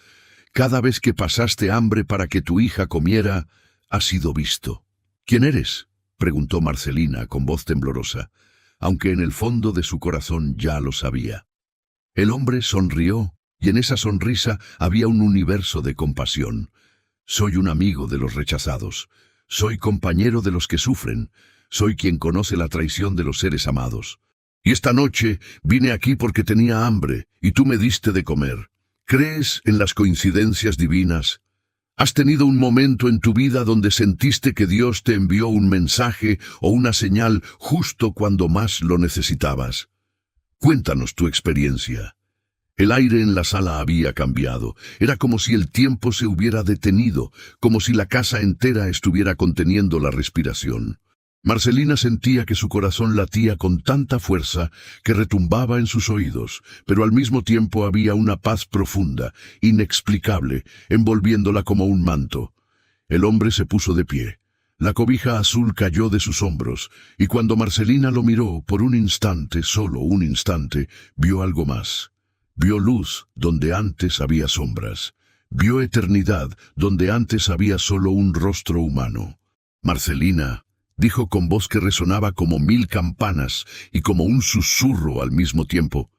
Cada vez que pasaste hambre para que tu hija comiera, ha sido visto. ¿Quién eres?», preguntó Marcelina con voz temblorosa, aunque en el fondo de su corazón ya lo sabía. El hombre sonrió, y en esa sonrisa había un universo de compasión. Soy un amigo de los rechazados. Soy compañero de los que sufren. Soy quien conoce la traición de los seres amados. Y esta noche vine aquí porque tenía hambre, y tú me diste de comer. ¿Crees en las coincidencias divinas? ¿Has tenido un momento en tu vida donde sentiste que Dios te envió un mensaje o una señal justo cuando más lo necesitabas? Cuéntanos tu experiencia. El aire en la sala había cambiado. Era como si el tiempo se hubiera detenido, como si la casa entera estuviera conteniendo la respiración. Marcelina sentía que su corazón latía con tanta fuerza que retumbaba en sus oídos, pero al mismo tiempo había una paz profunda, inexplicable, envolviéndola como un manto. El hombre se puso de pie. La cobija azul cayó de sus hombros, y cuando Marcelina lo miró, por un instante, solo un instante, vio algo más. Vio luz donde antes había sombras. Vio eternidad donde antes había solo un rostro humano. Marcelina, dijo con voz que resonaba como 1000 campanas y como un susurro al mismo tiempo.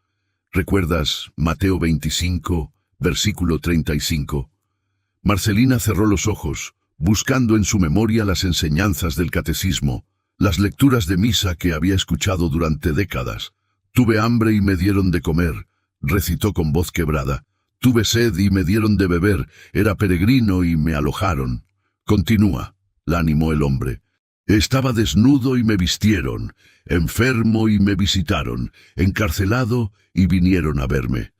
¿Recuerdas Mateo 25, versículo 35? Marcelina cerró los ojos, buscando en su memoria las enseñanzas del catecismo, las lecturas de misa que había escuchado durante décadas. Tuve hambre y me dieron de comer, recitó con voz quebrada. Tuve sed y me dieron de beber, era peregrino y me alojaron. Continúa, la animó el hombre. Estaba desnudo y me vistieron, enfermo y me visitaron, encarcelado y vinieron a verme.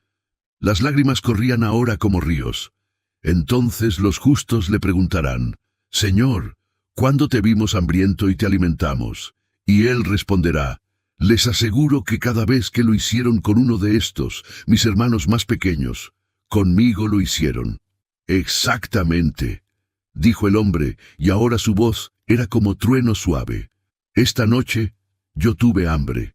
Las lágrimas corrían ahora como ríos. Entonces los justos le preguntarán, Señor, ¿cuándo te vimos hambriento y te alimentamos? Y él responderá, les aseguro que cada vez que lo hicieron con uno de estos, mis hermanos más pequeños, conmigo lo hicieron. Exactamente, dijo el hombre, y ahora su voz era como trueno suave. Esta noche yo tuve hambre.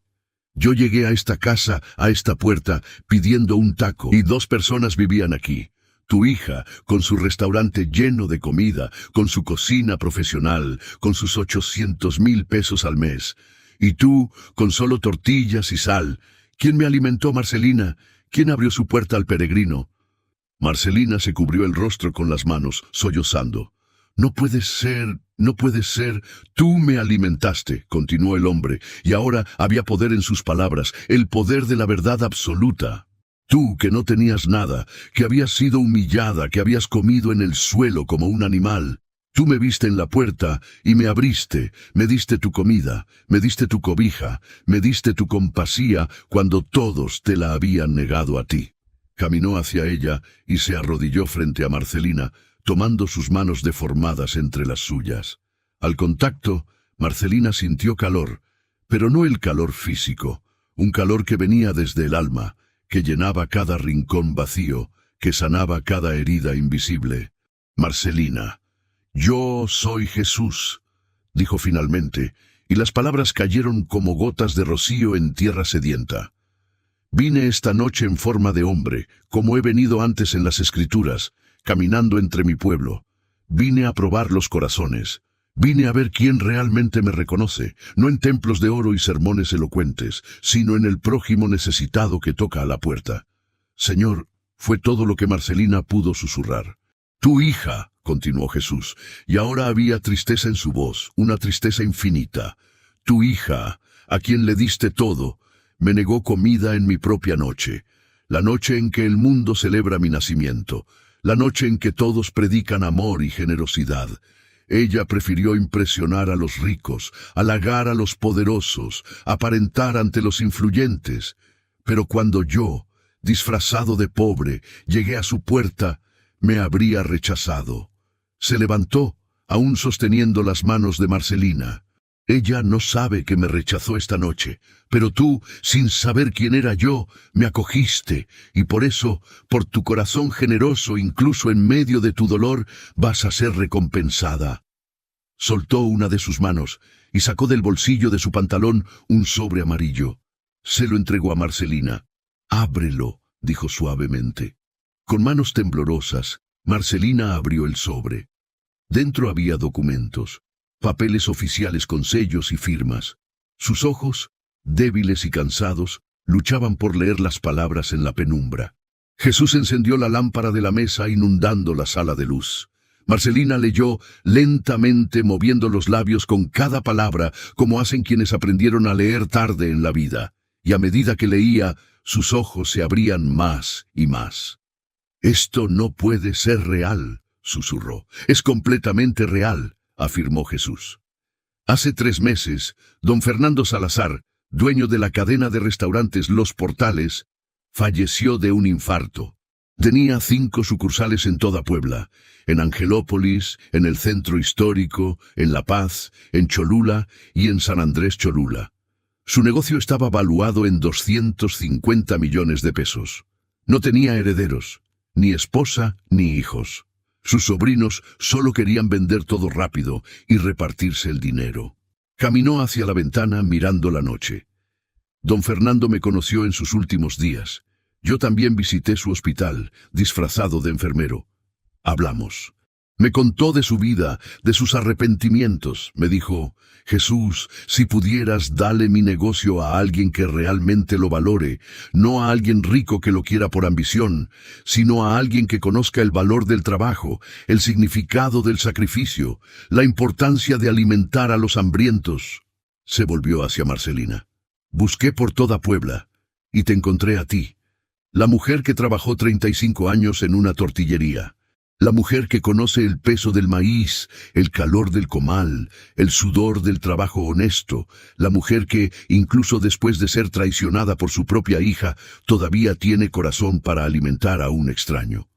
Yo llegué a esta casa, a esta puerta, pidiendo un taco, y 2 personas vivían aquí. Tu hija, con su restaurante lleno de comida, con su cocina profesional, con sus 800,000 pesos al mes. Y tú, con solo tortillas y sal. ¿Quién me alimentó, Marcelina? ¿Quién abrió su puerta al peregrino? Marcelina se cubrió el rostro con las manos, sollozando. No puede ser, no puede ser. Tú me alimentaste, continuó el hombre, y ahora había poder en sus palabras, el poder de la verdad absoluta. Tú, que no tenías nada, que habías sido humillada, que habías comido en el suelo como un animal. Tú me viste en la puerta y me abriste, me diste tu comida, me diste tu cobija, me diste tu compasía cuando todos te la habían negado a ti. Caminó hacia ella y se arrodilló frente a Marcelina, tomando sus manos deformadas entre las suyas. Al contacto, Marcelina sintió calor, pero no el calor físico, un calor que venía desde el alma, que llenaba cada rincón vacío, que sanaba cada herida invisible. Marcelina, yo soy Jesús, dijo finalmente, y las palabras cayeron como gotas de rocío en tierra sedienta. Vine esta noche en forma de hombre, como he venido antes en las Escrituras, caminando entre mi pueblo. Vine a probar los corazones. Vine a ver quién realmente me reconoce, no en templos de oro y sermones elocuentes, sino en el prójimo necesitado que toca a la puerta. Señor, fue todo lo que Marcelina pudo susurrar. Tu hija, continuó Jesús, y ahora había tristeza en su voz, una tristeza infinita. Tu hija, a quien le diste todo, me negó comida en mi propia noche, la noche en que el mundo celebra mi nacimiento, la noche en que todos predican amor y generosidad. Ella prefirió impresionar a los ricos, halagar a los poderosos, aparentar ante los influyentes. Pero cuando yo, disfrazado de pobre, llegué a su puerta, me habría rechazado. Se levantó, aún sosteniendo las manos de Marcelina. Ella no sabe que me rechazó esta noche, pero tú, sin saber quién era yo, me acogiste, y por eso, por tu corazón generoso, incluso en medio de tu dolor, vas a ser recompensada. Soltó una de sus manos y sacó del bolsillo de su pantalón un sobre amarillo. Se lo entregó a Marcelina. Ábrelo, dijo suavemente. Con manos temblorosas, Marcelina abrió el sobre. Dentro había documentos. papeles oficiales con sellos y firmas. Sus ojos, débiles y cansados, luchaban por leer las palabras en la penumbra. Jesús encendió la lámpara de la mesa inundando la sala de luz. Marcelina leyó lentamente, moviendo los labios con cada palabra, como hacen quienes aprendieron a leer tarde en la vida. Y a medida que leía, sus ojos se abrían más y más. «Esto no puede ser real», susurró. «Es completamente real», afirmó Jesús. Hace 3 meses, don Fernando Salazar, dueño de la cadena de restaurantes Los Portales, falleció de un infarto. Tenía 5 sucursales en toda Puebla, en Angelópolis, en el Centro Histórico, en La Paz, en Cholula y en San Andrés Cholula. Su negocio estaba valuado en 250 millones de pesos. No tenía herederos, ni esposa ni hijos. Sus sobrinos solo querían vender todo rápido y repartirse el dinero. Caminó hacia la ventana mirando la noche. Don Fernando me conoció en sus últimos días. Yo también visité su hospital, disfrazado de enfermero. Hablamos. Me contó de su vida, de sus arrepentimientos. Me dijo: «Jesús, si pudieras, dale mi negocio a alguien que realmente lo valore, no a alguien rico que lo quiera por ambición, sino a alguien que conozca el valor del trabajo, el significado del sacrificio, la importancia de alimentar a los hambrientos». Se volvió hacia Marcelina. «Busqué por toda Puebla, y te encontré a ti. La mujer que trabajó 35 años en una tortillería. La mujer que conoce el peso del maíz, el calor del comal, el sudor del trabajo honesto. La mujer que, incluso después de ser traicionada por su propia hija, todavía tiene corazón para alimentar a un extraño».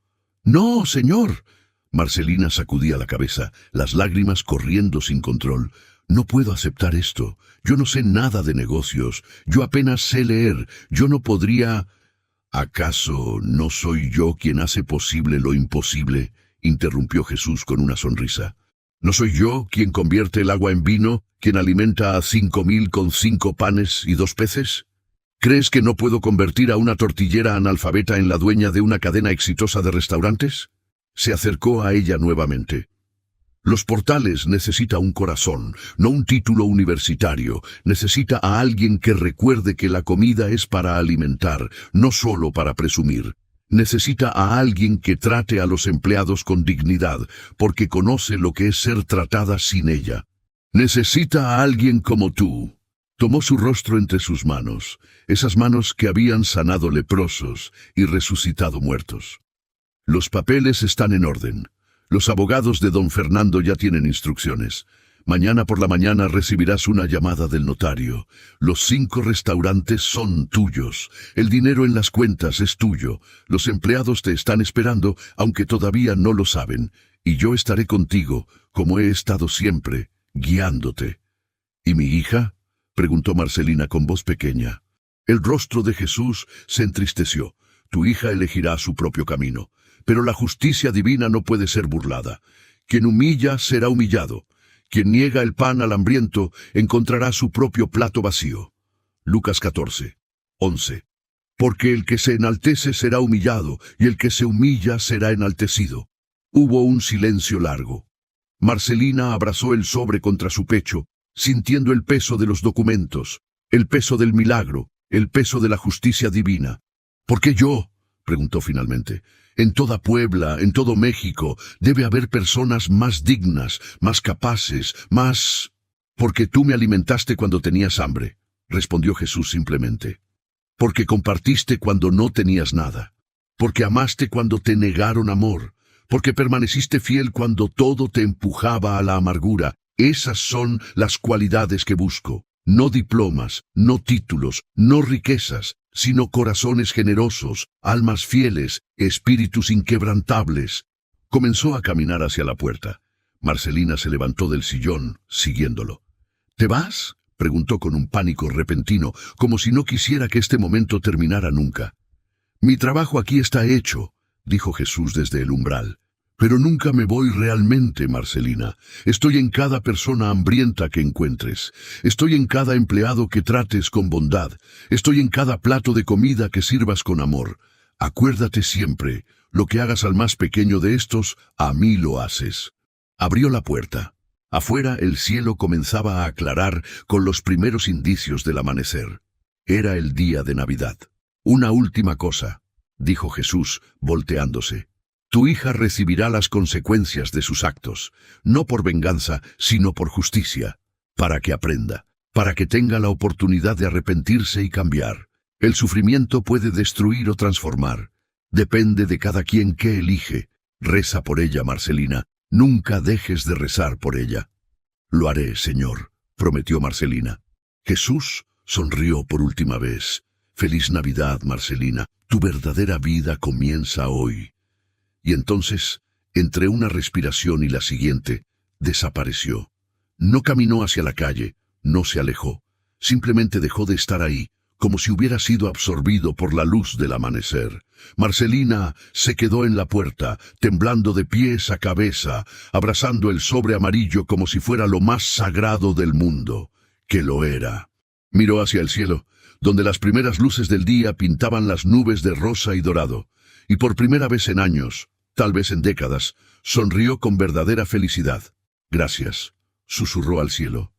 «No, señor». Marcelina sacudía la cabeza, las lágrimas corriendo sin control. «No puedo aceptar esto. Yo no sé nada de negocios. Yo apenas sé leer. Yo no podría...» «¿Acaso no soy yo quien hace posible lo imposible?», interrumpió Jesús con una sonrisa. «¿No soy yo quien convierte el agua en vino, quien alimenta a 5.000 con 5 panes y 2 peces? ¿Crees que no puedo convertir a una tortillera analfabeta en la dueña de una cadena exitosa de restaurantes?» Se acercó a ella nuevamente. «Los Portales necesita un corazón, no un título universitario. Necesita a alguien que recuerde que la comida es para alimentar, no solo para presumir. Necesita a alguien que trate a los empleados con dignidad, porque conoce lo que es ser tratada sin ella. Necesita a alguien como tú». Tomó su rostro entre sus manos, esas manos que habían sanado leprosos y resucitado muertos. «Los papeles están en orden. Los abogados de don Fernando ya tienen instrucciones. Mañana por la mañana recibirás una llamada del notario. Los 5 restaurantes son tuyos. El dinero en las cuentas es tuyo. Los empleados te están esperando, aunque todavía no lo saben. Y yo estaré contigo, como he estado siempre, guiándote». «¿Y mi hija?», preguntó Marcelina con voz pequeña. El rostro de Jesús se entristeció. «Tu hija elegirá su propio camino. Pero la justicia divina no puede ser burlada. Quien humilla será humillado. Quien niega el pan al hambriento encontrará su propio plato vacío». Lucas 14, 11. «Porque el que se enaltece será humillado, y el que se humilla será enaltecido». Hubo un silencio largo. Marcelina abrazó el sobre contra su pecho, sintiendo el peso de los documentos, el peso del milagro, el peso de la justicia divina. «¿Por qué yo?», preguntó finalmente. «En toda Puebla, en todo México, debe haber personas más dignas, más capaces, más...». «Porque tú me alimentaste cuando tenías hambre», respondió Jesús simplemente. «Porque compartiste cuando no tenías nada. Porque amaste cuando te negaron amor. Porque permaneciste fiel cuando todo te empujaba a la amargura. Esas son las cualidades que busco. No diplomas, no títulos, no riquezas, sino corazones generosos, almas fieles, espíritus inquebrantables». Comenzó a caminar hacia la puerta. Marcelina se levantó del sillón, siguiéndolo. «¿Te vas?», preguntó con un pánico repentino, como si no quisiera que este momento terminara nunca. «Mi trabajo aquí está hecho», dijo Jesús desde el umbral. «Pero nunca me voy realmente, Marcelina. Estoy en cada persona hambrienta que encuentres. Estoy en cada empleado que trates con bondad. Estoy en cada plato de comida que sirvas con amor. Acuérdate siempre, lo que hagas al más pequeño de estos, a mí lo haces». Abrió la puerta. Afuera el cielo comenzaba a aclarar con los primeros indicios del amanecer. Era el día de Navidad. Una última cosa, dijo Jesús, volteándose. Tu hija recibirá las consecuencias de sus actos, no por venganza, sino por justicia, para que aprenda, para que tenga la oportunidad de arrepentirse y cambiar. El sufrimiento puede destruir o transformar. Depende de cada quien que elige. Reza por ella, Marcelina. Nunca dejes de rezar por ella. Lo haré, Señor, prometió Marcelina. Jesús sonrió por última vez. Feliz Navidad, Marcelina. Tu verdadera vida comienza hoy. Y entonces, entre una respiración y la siguiente, desapareció. No caminó hacia la calle, no se alejó. Simplemente dejó de estar ahí, como si hubiera sido absorbido por la luz del amanecer. Marcelina se quedó en la puerta, temblando de pies a cabeza, abrazando el sobre amarillo como si fuera lo más sagrado del mundo, que lo era. Miró hacia el cielo, donde las primeras luces del día pintaban las nubes de rosa y dorado, y por primera vez en años, tal vez en décadas, sonrió con verdadera felicidad. Gracias, susurró al cielo.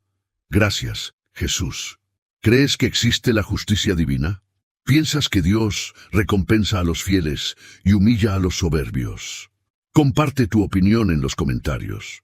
Gracias, Jesús. ¿Crees que existe la justicia divina? ¿Piensas que Dios recompensa a los fieles y humilla a los soberbios? Comparte tu opinión en los comentarios.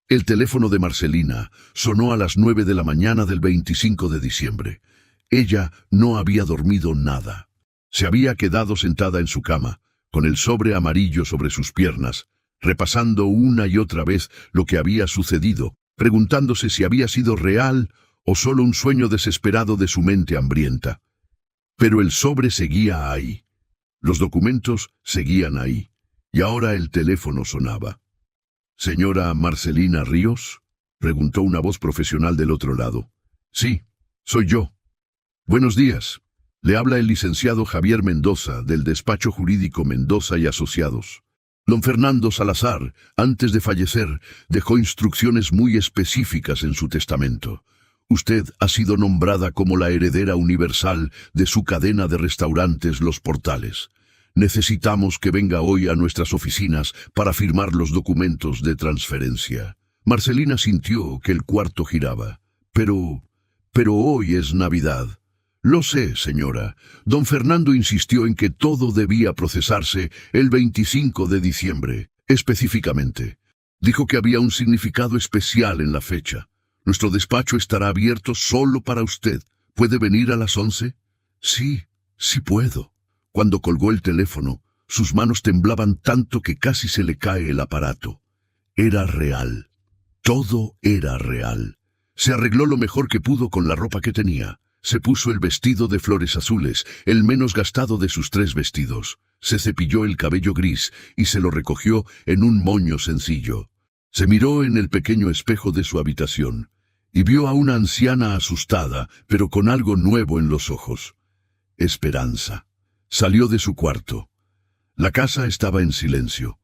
El teléfono de Marcelina sonó a las 9 de la mañana del 25 de diciembre. Ella no había dormido nada. Se había quedado sentada en su cama, con el sobre amarillo sobre sus piernas, repasando una y otra vez lo que había sucedido, preguntándose si había sido real o solo un sueño desesperado de su mente hambrienta. Pero el sobre seguía ahí. Los documentos seguían ahí. Y ahora el teléfono sonaba. ¿Señora Marcelina Ríos?, preguntó una voz profesional del otro lado. Sí, soy yo. Buenos días. Le habla el licenciado Javier Mendoza, del despacho jurídico Mendoza y Asociados. Don Fernando Salazar, antes de fallecer, dejó instrucciones muy específicas en su testamento. Usted ha sido nombrada como la heredera universal de su cadena de restaurantes Los Portales. Necesitamos que venga hoy a nuestras oficinas para firmar los documentos de transferencia. Marcelina sintió que el cuarto giraba. Pero hoy es Navidad. Lo sé, señora. Don Fernando insistió en que todo debía procesarse el 25 de diciembre, específicamente. Dijo que había un significado especial en la fecha. Nuestro despacho estará abierto solo para usted. ¿Puede venir a las 11? Sí, sí puedo. Cuando colgó el teléfono, sus manos temblaban tanto que casi se le cae el aparato. Era real. Todo era real. Se arregló lo mejor que pudo con la ropa que tenía. Se puso el vestido de flores azules, el menos gastado de sus 3 vestidos. Se cepilló el cabello gris y se lo recogió en un moño sencillo. Se miró en el pequeño espejo de su habitación y vio a una anciana asustada, pero con algo nuevo en los ojos. Esperanza. Salió de su cuarto. La casa estaba en silencio.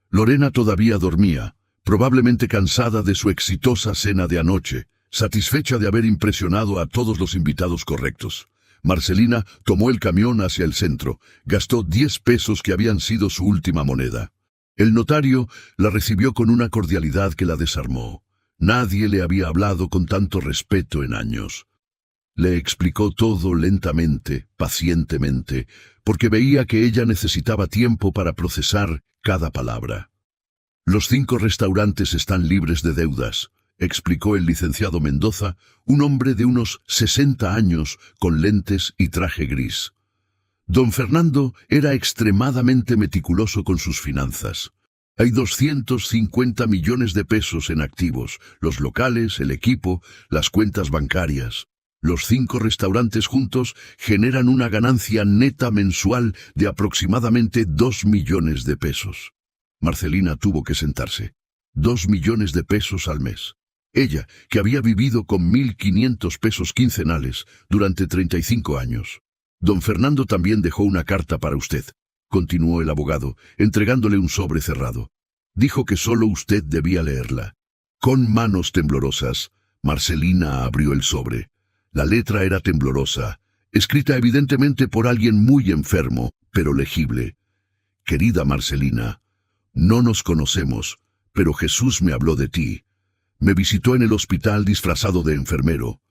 Lorena todavía dormía, probablemente cansada de su exitosa cena de anoche, satisfecha de haber impresionado a todos los invitados correctos. Marcelina tomó el camión hacia el centro, gastó 10 pesos que habían sido su última moneda. El notario la recibió con una cordialidad que la desarmó. Nadie le había hablado con tanto respeto en años. Le explicó todo lentamente, pacientemente, porque veía que ella necesitaba tiempo para procesar cada palabra. Los 5 restaurantes están libres de deudas, explicó el licenciado Mendoza, un hombre de unos 60 años con lentes y traje gris. Don Fernando era extremadamente meticuloso con sus finanzas. Hay 250 millones de pesos en activos, los locales, el equipo, las cuentas bancarias. Los 5 restaurantes juntos generan una ganancia neta mensual de aproximadamente 2 millones de pesos. Marcelina tuvo que sentarse. 2 millones de pesos al mes. Ella, que había vivido con 1.500 pesos quincenales durante 35 años. Don Fernando también dejó una carta para usted, continuó el abogado, entregándole un sobre cerrado. Dijo que solo usted debía leerla. Con manos temblorosas, Marcelina abrió el sobre. La letra era temblorosa, escrita evidentemente por alguien muy enfermo, pero legible. Querida Marcelina, no nos conocemos, pero Jesús me habló de ti. Me visitó en el hospital disfrazado de enfermero.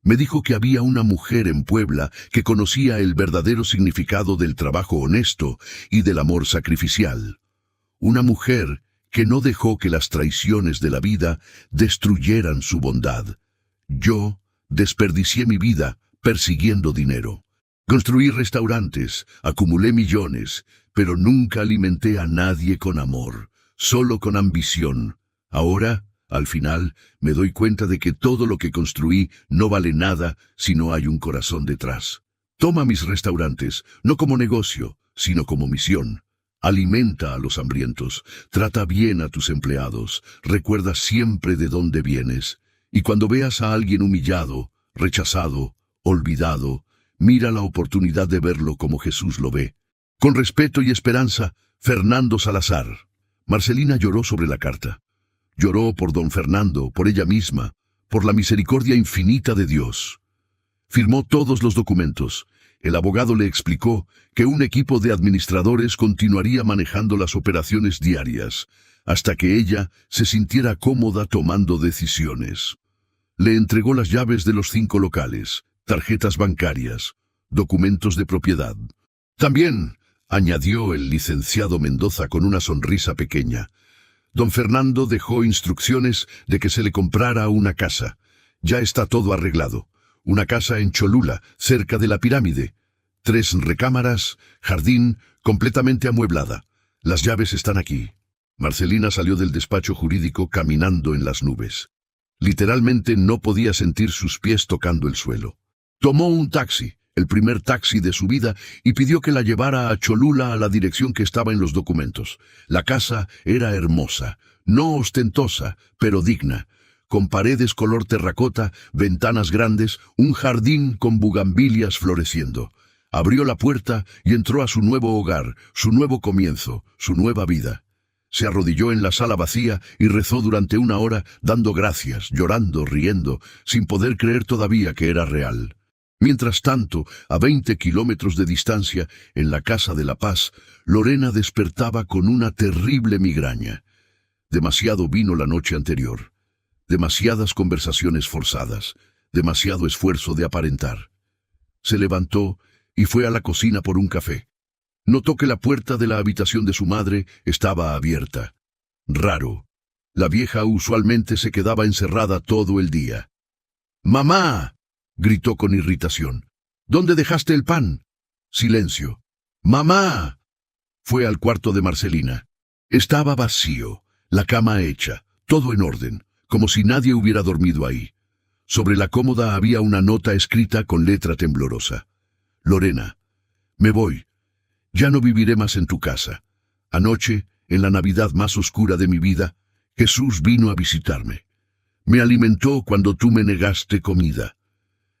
Me dijo que había una mujer en Puebla que conocía el verdadero significado del trabajo honesto y del amor sacrificial. Una mujer que no dejó que las traiciones de la vida destruyeran su bondad. Yo desperdicié mi vida persiguiendo dinero. Construí restaurantes, acumulé millones, pero nunca alimenté a nadie con amor, solo con ambición. Ahora, al final, me doy cuenta de que todo lo que construí no vale nada si no hay un corazón detrás. Toma mis restaurantes, no como negocio, sino como misión. Alimenta a los hambrientos, trata bien a tus empleados, recuerda siempre de dónde vienes. Y cuando veas a alguien humillado, rechazado, olvidado, mira la oportunidad de verlo como Jesús lo ve. Con respeto y esperanza, Fernando Salazar. Marcelina lloró sobre la carta. Lloró por don Fernando, por ella misma, por la misericordia infinita de Dios. Firmó todos los documentos. El abogado le explicó que un equipo de administradores continuaría manejando las operaciones diarias, hasta que ella se sintiera cómoda tomando decisiones. Le entregó las llaves de los 5 locales, tarjetas bancarias, documentos de propiedad. También, añadió el licenciado Mendoza con una sonrisa pequeña, don Fernando dejó instrucciones de que se le comprara una casa. Ya está todo arreglado. Una casa en Cholula, cerca de la pirámide. 3 recámaras, jardín, completamente amueblada. Las llaves están aquí. Marcelina salió del despacho jurídico caminando en las nubes. Literalmente no podía sentir sus pies tocando el suelo. Tomó un taxi, el primer taxi de su vida, y pidió que la llevara a Cholula a la dirección que estaba en los documentos. La casa era hermosa, no ostentosa, pero digna, con paredes color terracota, ventanas grandes, un jardín con bugambilias floreciendo. Abrió la puerta y entró a su nuevo hogar, su nuevo comienzo, su nueva vida. Se arrodilló en la sala vacía y rezó durante 1 hora, dando gracias, llorando, riendo, sin poder creer todavía que era real. Mientras tanto, a 20 kilómetros de distancia, en la Casa de la Paz, Lorena despertaba con una terrible migraña. Demasiado vino la noche anterior. Demasiadas conversaciones forzadas. Demasiado esfuerzo de aparentar. Se levantó y fue a la cocina por un café. Notó que la puerta de la habitación de su madre estaba abierta. Raro. La vieja usualmente se quedaba encerrada todo el día. ¡Mamá!, gritó con irritación. ¿Dónde dejaste el pan? Silencio. ¡Mamá! Fue al cuarto de Marcelina. Estaba vacío, la cama hecha, todo en orden, como si nadie hubiera dormido ahí. Sobre la cómoda había una nota escrita con letra temblorosa. Lorena, me voy. Ya no viviré más en tu casa. Anoche, en la Navidad más oscura de mi vida, Jesús vino a visitarme. Me alimentó cuando tú me negaste comida.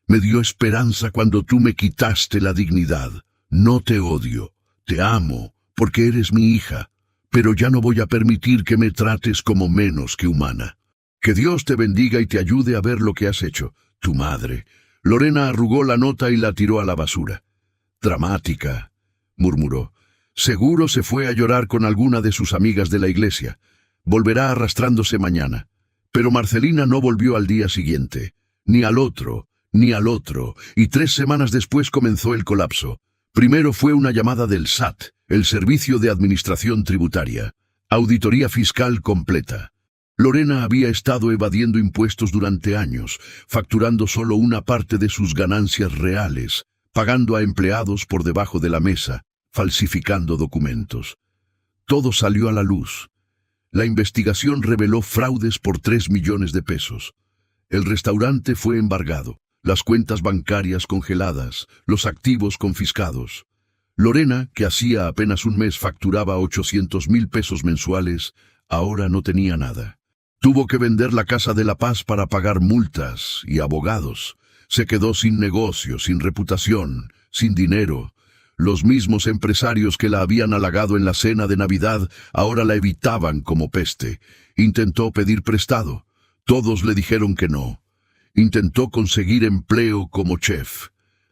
Me dio esperanza cuando tú me quitaste la dignidad. No te odio, te amo, porque eres mi hija, pero ya no voy a permitir que me trates como menos que humana. Que Dios te bendiga y te ayude a ver lo que has hecho, tu madre. Lorena arrugó la nota y la tiró a la basura. Dramática, murmuró. Seguro se fue a llorar con alguna de sus amigas de la iglesia. Volverá arrastrándose mañana. Pero Marcelina no volvió al día siguiente, ni al otro, y 3 semanas después comenzó el colapso. Primero fue una llamada del SAT, el Servicio de Administración Tributaria. Auditoría fiscal completa. Lorena había estado evadiendo impuestos durante años, facturando solo una parte de sus ganancias reales, pagando a empleados por debajo de la mesa, falsificando documentos. Todo salió a la luz. La investigación reveló fraudes por 3 millones de pesos. El restaurante fue embargado, las cuentas bancarias congeladas, los activos confiscados. Lorena, que hacía apenas un mes facturaba 800,000 pesos mensuales, ahora no tenía nada. Tuvo que vender la Casa de la Paz para pagar multas y abogados. Se quedó sin negocio, sin reputación, sin dinero. Los mismos empresarios que la habían halagado en la cena de Navidad ahora la evitaban como peste. Intentó pedir prestado. Todos le dijeron que no. Intentó conseguir empleo como chef.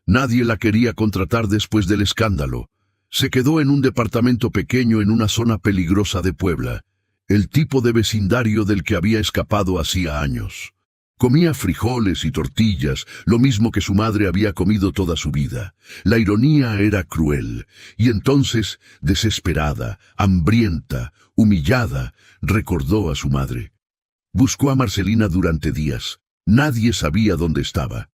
Nadie la quería contratar después del escándalo. Se quedó en un departamento pequeño en una zona peligrosa de Puebla. el tipo de vecindario del que había escapado hacía años. Comía frijoles y tortillas, lo mismo que su madre había comido toda su vida. La ironía era cruel, y entonces, desesperada, hambrienta, humillada, recordó a su madre. Buscó a Marcelina durante días. Nadie sabía dónde estaba.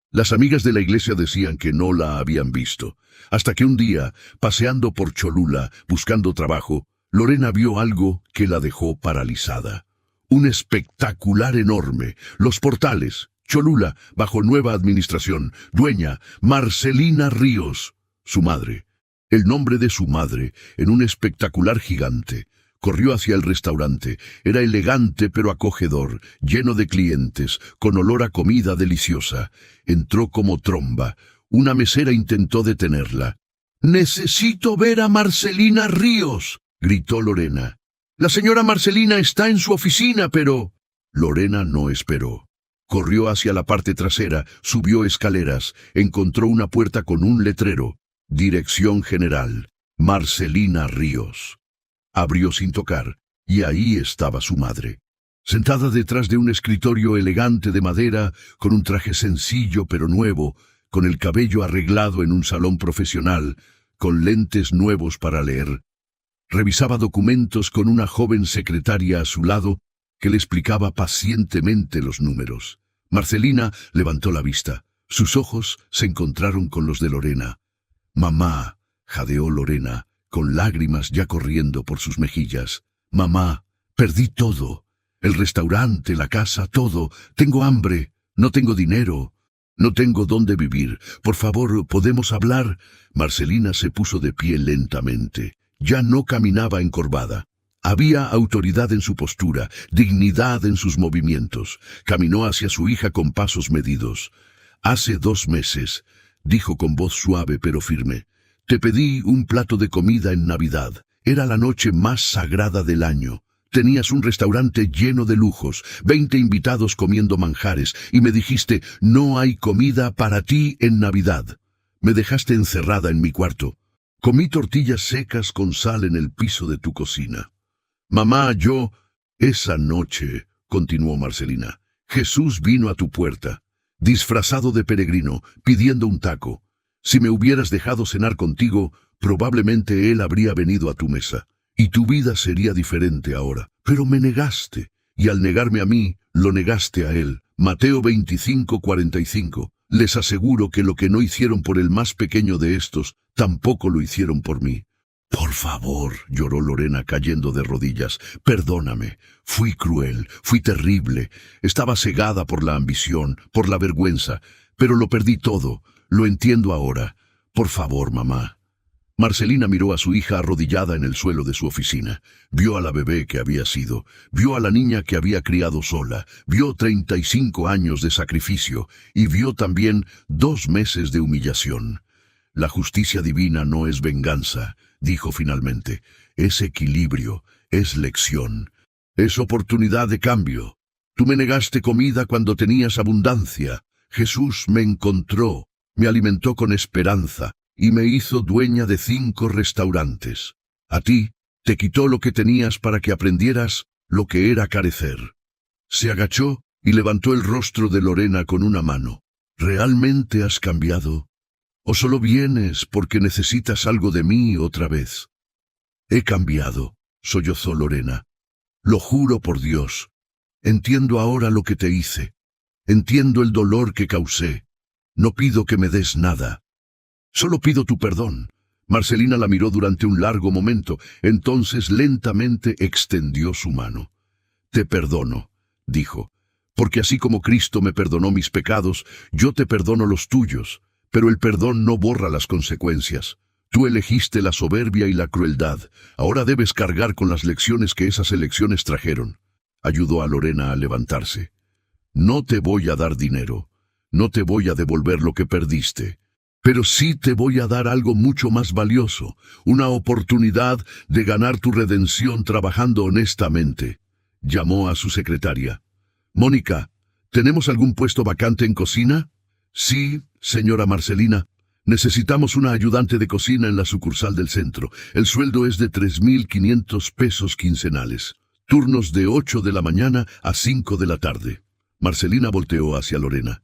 Las amigas de la iglesia decían que no la habían visto, hasta que un día, paseando por Cholula, buscando trabajo, Lorena vio algo que la dejó paralizada. Un espectacular enorme, los portales, Cholula, bajo nueva administración, dueña, Marcelina Ríos, su madre. El nombre de su madre, en un espectacular gigante. Corrió hacia el restaurante. Era elegante pero acogedor, lleno de clientes, con olor a comida deliciosa. Entró como tromba. Una mesera intentó detenerla. «¡Necesito ver a Marcelina Ríos!», gritó Lorena. «La señora Marcelina está en su oficina, pero...». Lorena no esperó. Corrió hacia la parte trasera, subió escaleras, encontró una puerta con un letrero. Dirección General. Marcelina Ríos. Abrió sin tocar, y ahí estaba su madre. Sentada detrás de un escritorio elegante de madera, con un traje sencillo pero nuevo, con el cabello arreglado en un salón profesional, con lentes nuevos para leer. Revisaba documentos con una joven secretaria a su lado que le explicaba pacientemente los números. Marcelina levantó la vista. Sus ojos se encontraron con los de Lorena. «Mamá», jadeó Lorena, con lágrimas ya corriendo por sus mejillas. «Mamá, perdí todo. El restaurante, la casa, todo. Tengo hambre. No tengo dinero. No tengo dónde vivir. Por favor, ¿podemos hablar?». Marcelina se puso de pie lentamente. Ya no caminaba encorvada. Había autoridad en su postura, dignidad en sus movimientos. Caminó hacia su hija con pasos medidos. «Hace 2 meses», dijo con voz suave pero firme, «te pedí un plato de comida en Navidad. Era la noche más sagrada del año. Tenías un restaurante lleno de lujos, 20 invitados comiendo manjares, y me dijiste, no hay comida para ti en Navidad. Me dejaste encerrada en mi cuarto. Comí tortillas secas con sal en el piso de tu cocina. Mamá, esa noche», continuó Marcelina, «Jesús vino a tu puerta, disfrazado de peregrino, pidiendo un taco. Si me hubieras dejado cenar contigo, probablemente él habría venido a tu mesa, y tu vida sería diferente ahora. Pero me negaste, y al negarme a mí, lo negaste a él». Mateo 25:45. «Les aseguro que lo que no hicieron por el más pequeño de estos, tampoco lo hicieron por mí». «Por favor», lloró Lorena cayendo de rodillas, «perdóname. Fui cruel, fui terrible. Estaba cegada por la ambición, por la vergüenza, pero lo perdí todo. Lo entiendo ahora. Por favor, mamá». Marcelina miró a su hija arrodillada en el suelo de su oficina. Vio a la bebé que había sido, vio a la niña que había criado sola, vio 35 años de sacrificio y vio también 2 meses de humillación. «La justicia divina no es venganza», dijo finalmente. «Es equilibrio, es lección, es oportunidad de cambio. Tú me negaste comida cuando tenías abundancia. Jesús me encontró, me alimentó con esperanza y me hizo dueña de 5 restaurantes. A ti te quitó lo que tenías para que aprendieras lo que era carecer». Se agachó y levantó el rostro de Lorena con una mano. «¿Realmente has cambiado? ¿O solo vienes porque necesitas algo de mí otra vez?» «He cambiado», sollozó Lorena. «Lo juro por Dios. Entiendo ahora lo que te hice. Entiendo el dolor que causé. No pido que me des nada. Solo pido tu perdón». Marcelina la miró durante un largo momento, entonces lentamente extendió su mano. «Te perdono», dijo, «porque así como Cristo me perdonó mis pecados, yo te perdono los tuyos. Pero el perdón no borra las consecuencias. Tú elegiste la soberbia y la crueldad. Ahora debes cargar con las lecciones que esas elecciones trajeron». Ayudó a Lorena a levantarse. «No te voy a dar dinero. No te voy a devolver lo que perdiste. Pero sí te voy a dar algo mucho más valioso, una oportunidad de ganar tu redención trabajando honestamente». Llamó a su secretaria. «Mónica, ¿tenemos algún puesto vacante en cocina?» «Sí, señora Marcelina. Necesitamos una ayudante de cocina en la sucursal del centro. El sueldo es de 3.500 pesos quincenales. turnos de 8 de la mañana a 5 de la tarde. Marcelina volteó hacia Lorena.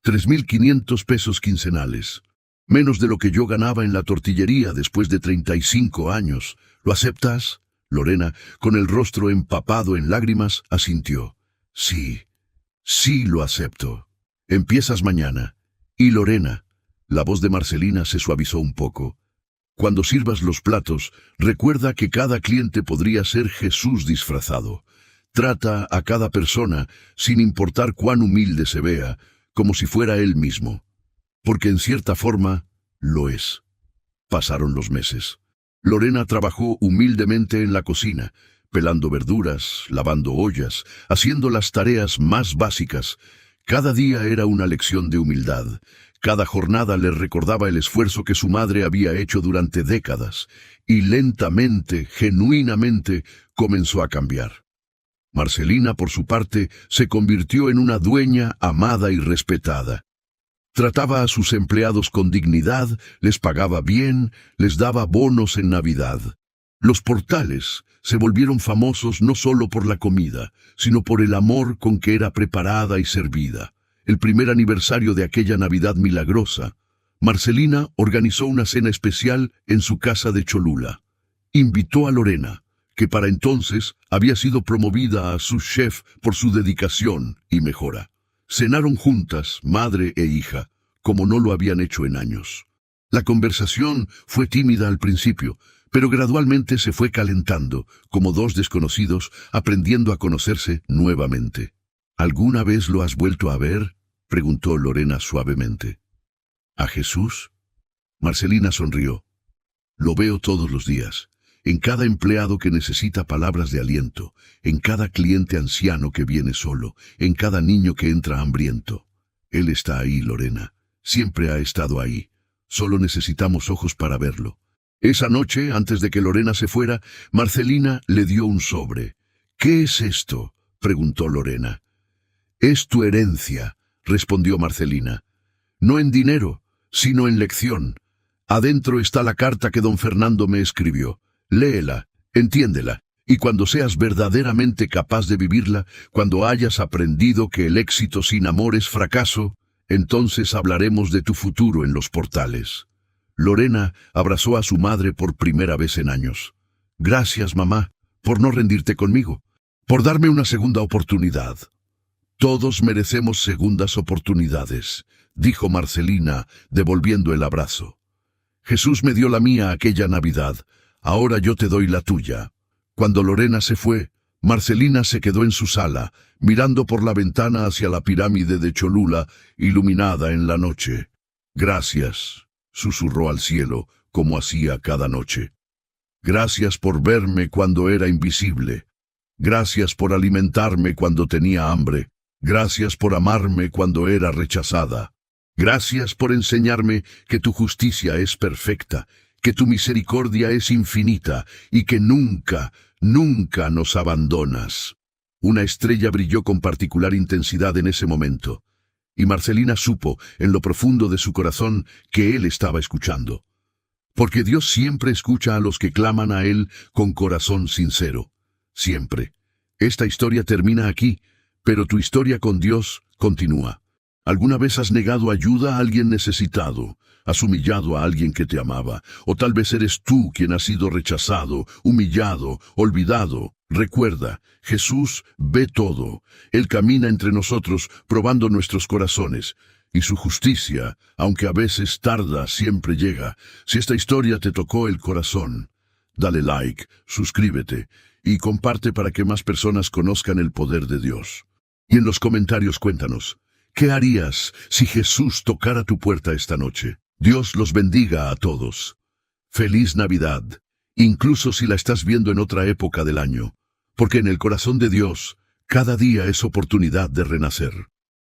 3.500 pesos quincenales. Menos de lo que yo ganaba en la tortillería después de 35 años. ¿Lo aceptas? Lorena, con el rostro empapado en lágrimas, asintió. Sí, sí lo acepto. Empiezas mañana. Y Lorena, la voz de Marcelina se suavizó un poco. Cuando sirvas los platos, recuerda que cada cliente podría ser Jesús disfrazado. Trata a cada persona, sin importar cuán humilde se vea, como si fuera él mismo. Porque en cierta forma, lo es. Pasaron los meses. Lorena trabajó humildemente en la cocina, pelando verduras, lavando ollas, haciendo las tareas más básicas. Cada día era una lección de humildad. Cada jornada le recordaba el esfuerzo que su madre había hecho durante décadas, y lentamente, genuinamente, comenzó a cambiar. Marcelina, por su parte, se convirtió en una dueña amada y respetada. Trataba a sus empleados con dignidad, les pagaba bien, les daba bonos en Navidad. Los Portales se volvieron famosos no solo por la comida, sino por el amor con que era preparada y servida. El primer aniversario de aquella Navidad milagrosa, Marcelina organizó una cena especial en su casa de Cholula. Invitó a Lorena, que para entonces había sido promovida a subchef por su dedicación y mejora. Cenaron juntas, madre e hija, como no lo habían hecho en años. La conversación fue tímida al principio, pero gradualmente se fue calentando, como dos desconocidos aprendiendo a conocerse nuevamente. ¿Alguna vez lo has vuelto a ver?, preguntó Lorena suavemente. ¿A Jesús? Marcelina sonrió. Lo veo todos los días, en cada empleado que necesita palabras de aliento, en cada cliente anciano que viene solo, en cada niño que entra hambriento. Él está ahí, Lorena. Siempre ha estado ahí. Solo necesitamos ojos para verlo. Esa noche, antes de que Lorena se fuera, Marcelina le dio un sobre. ¿Qué es esto?, preguntó Lorena. Es tu herencia, respondió Marcelina. No en dinero, sino en lección. Adentro está la carta que don Fernando me escribió. Léela, entiéndela, y cuando seas verdaderamente capaz de vivirla, cuando hayas aprendido que el éxito sin amor es fracaso, entonces hablaremos de tu futuro en los Portales. Lorena abrazó a su madre por primera vez en años. Gracias, mamá, por no rendirte conmigo, por darme una segunda oportunidad. Todos merecemos segundas oportunidades, dijo Marcelina, devolviendo el abrazo. Jesús me dio la mía aquella Navidad, ahora yo te doy la tuya. Cuando Lorena se fue, Marcelina se quedó en su sala, mirando por la ventana hacia la pirámide de Cholula, iluminada en la noche. Gracias, susurró al cielo, como hacía cada noche. Gracias por verme cuando era invisible. Gracias por alimentarme cuando tenía hambre. Gracias por amarme cuando era rechazada. Gracias por enseñarme que tu justicia es perfecta, que tu misericordia es infinita y que nunca, nunca nos abandonas. Una estrella brilló con particular intensidad en ese momento, y Marcelina supo, en lo profundo de su corazón, que él estaba escuchando. Porque Dios siempre escucha a los que claman a Él con corazón sincero. Siempre. Esta historia termina aquí, pero tu historia con Dios continúa. ¿Alguna vez has negado ayuda a alguien necesitado? ¿Has humillado a alguien que te amaba? ¿O tal vez eres tú quien ha sido rechazado, humillado, olvidado? Recuerda, Jesús ve todo. Él camina entre nosotros, probando nuestros corazones. Y su justicia, aunque a veces tarda, siempre llega. Si esta historia te tocó el corazón, dale like, suscríbete y comparte para que más personas conozcan el poder de Dios. Y en los comentarios cuéntanos, ¿qué harías si Jesús tocara tu puerta esta noche? Dios los bendiga a todos. Feliz Navidad, incluso si la estás viendo en otra época del año, porque en el corazón de Dios, cada día es oportunidad de renacer.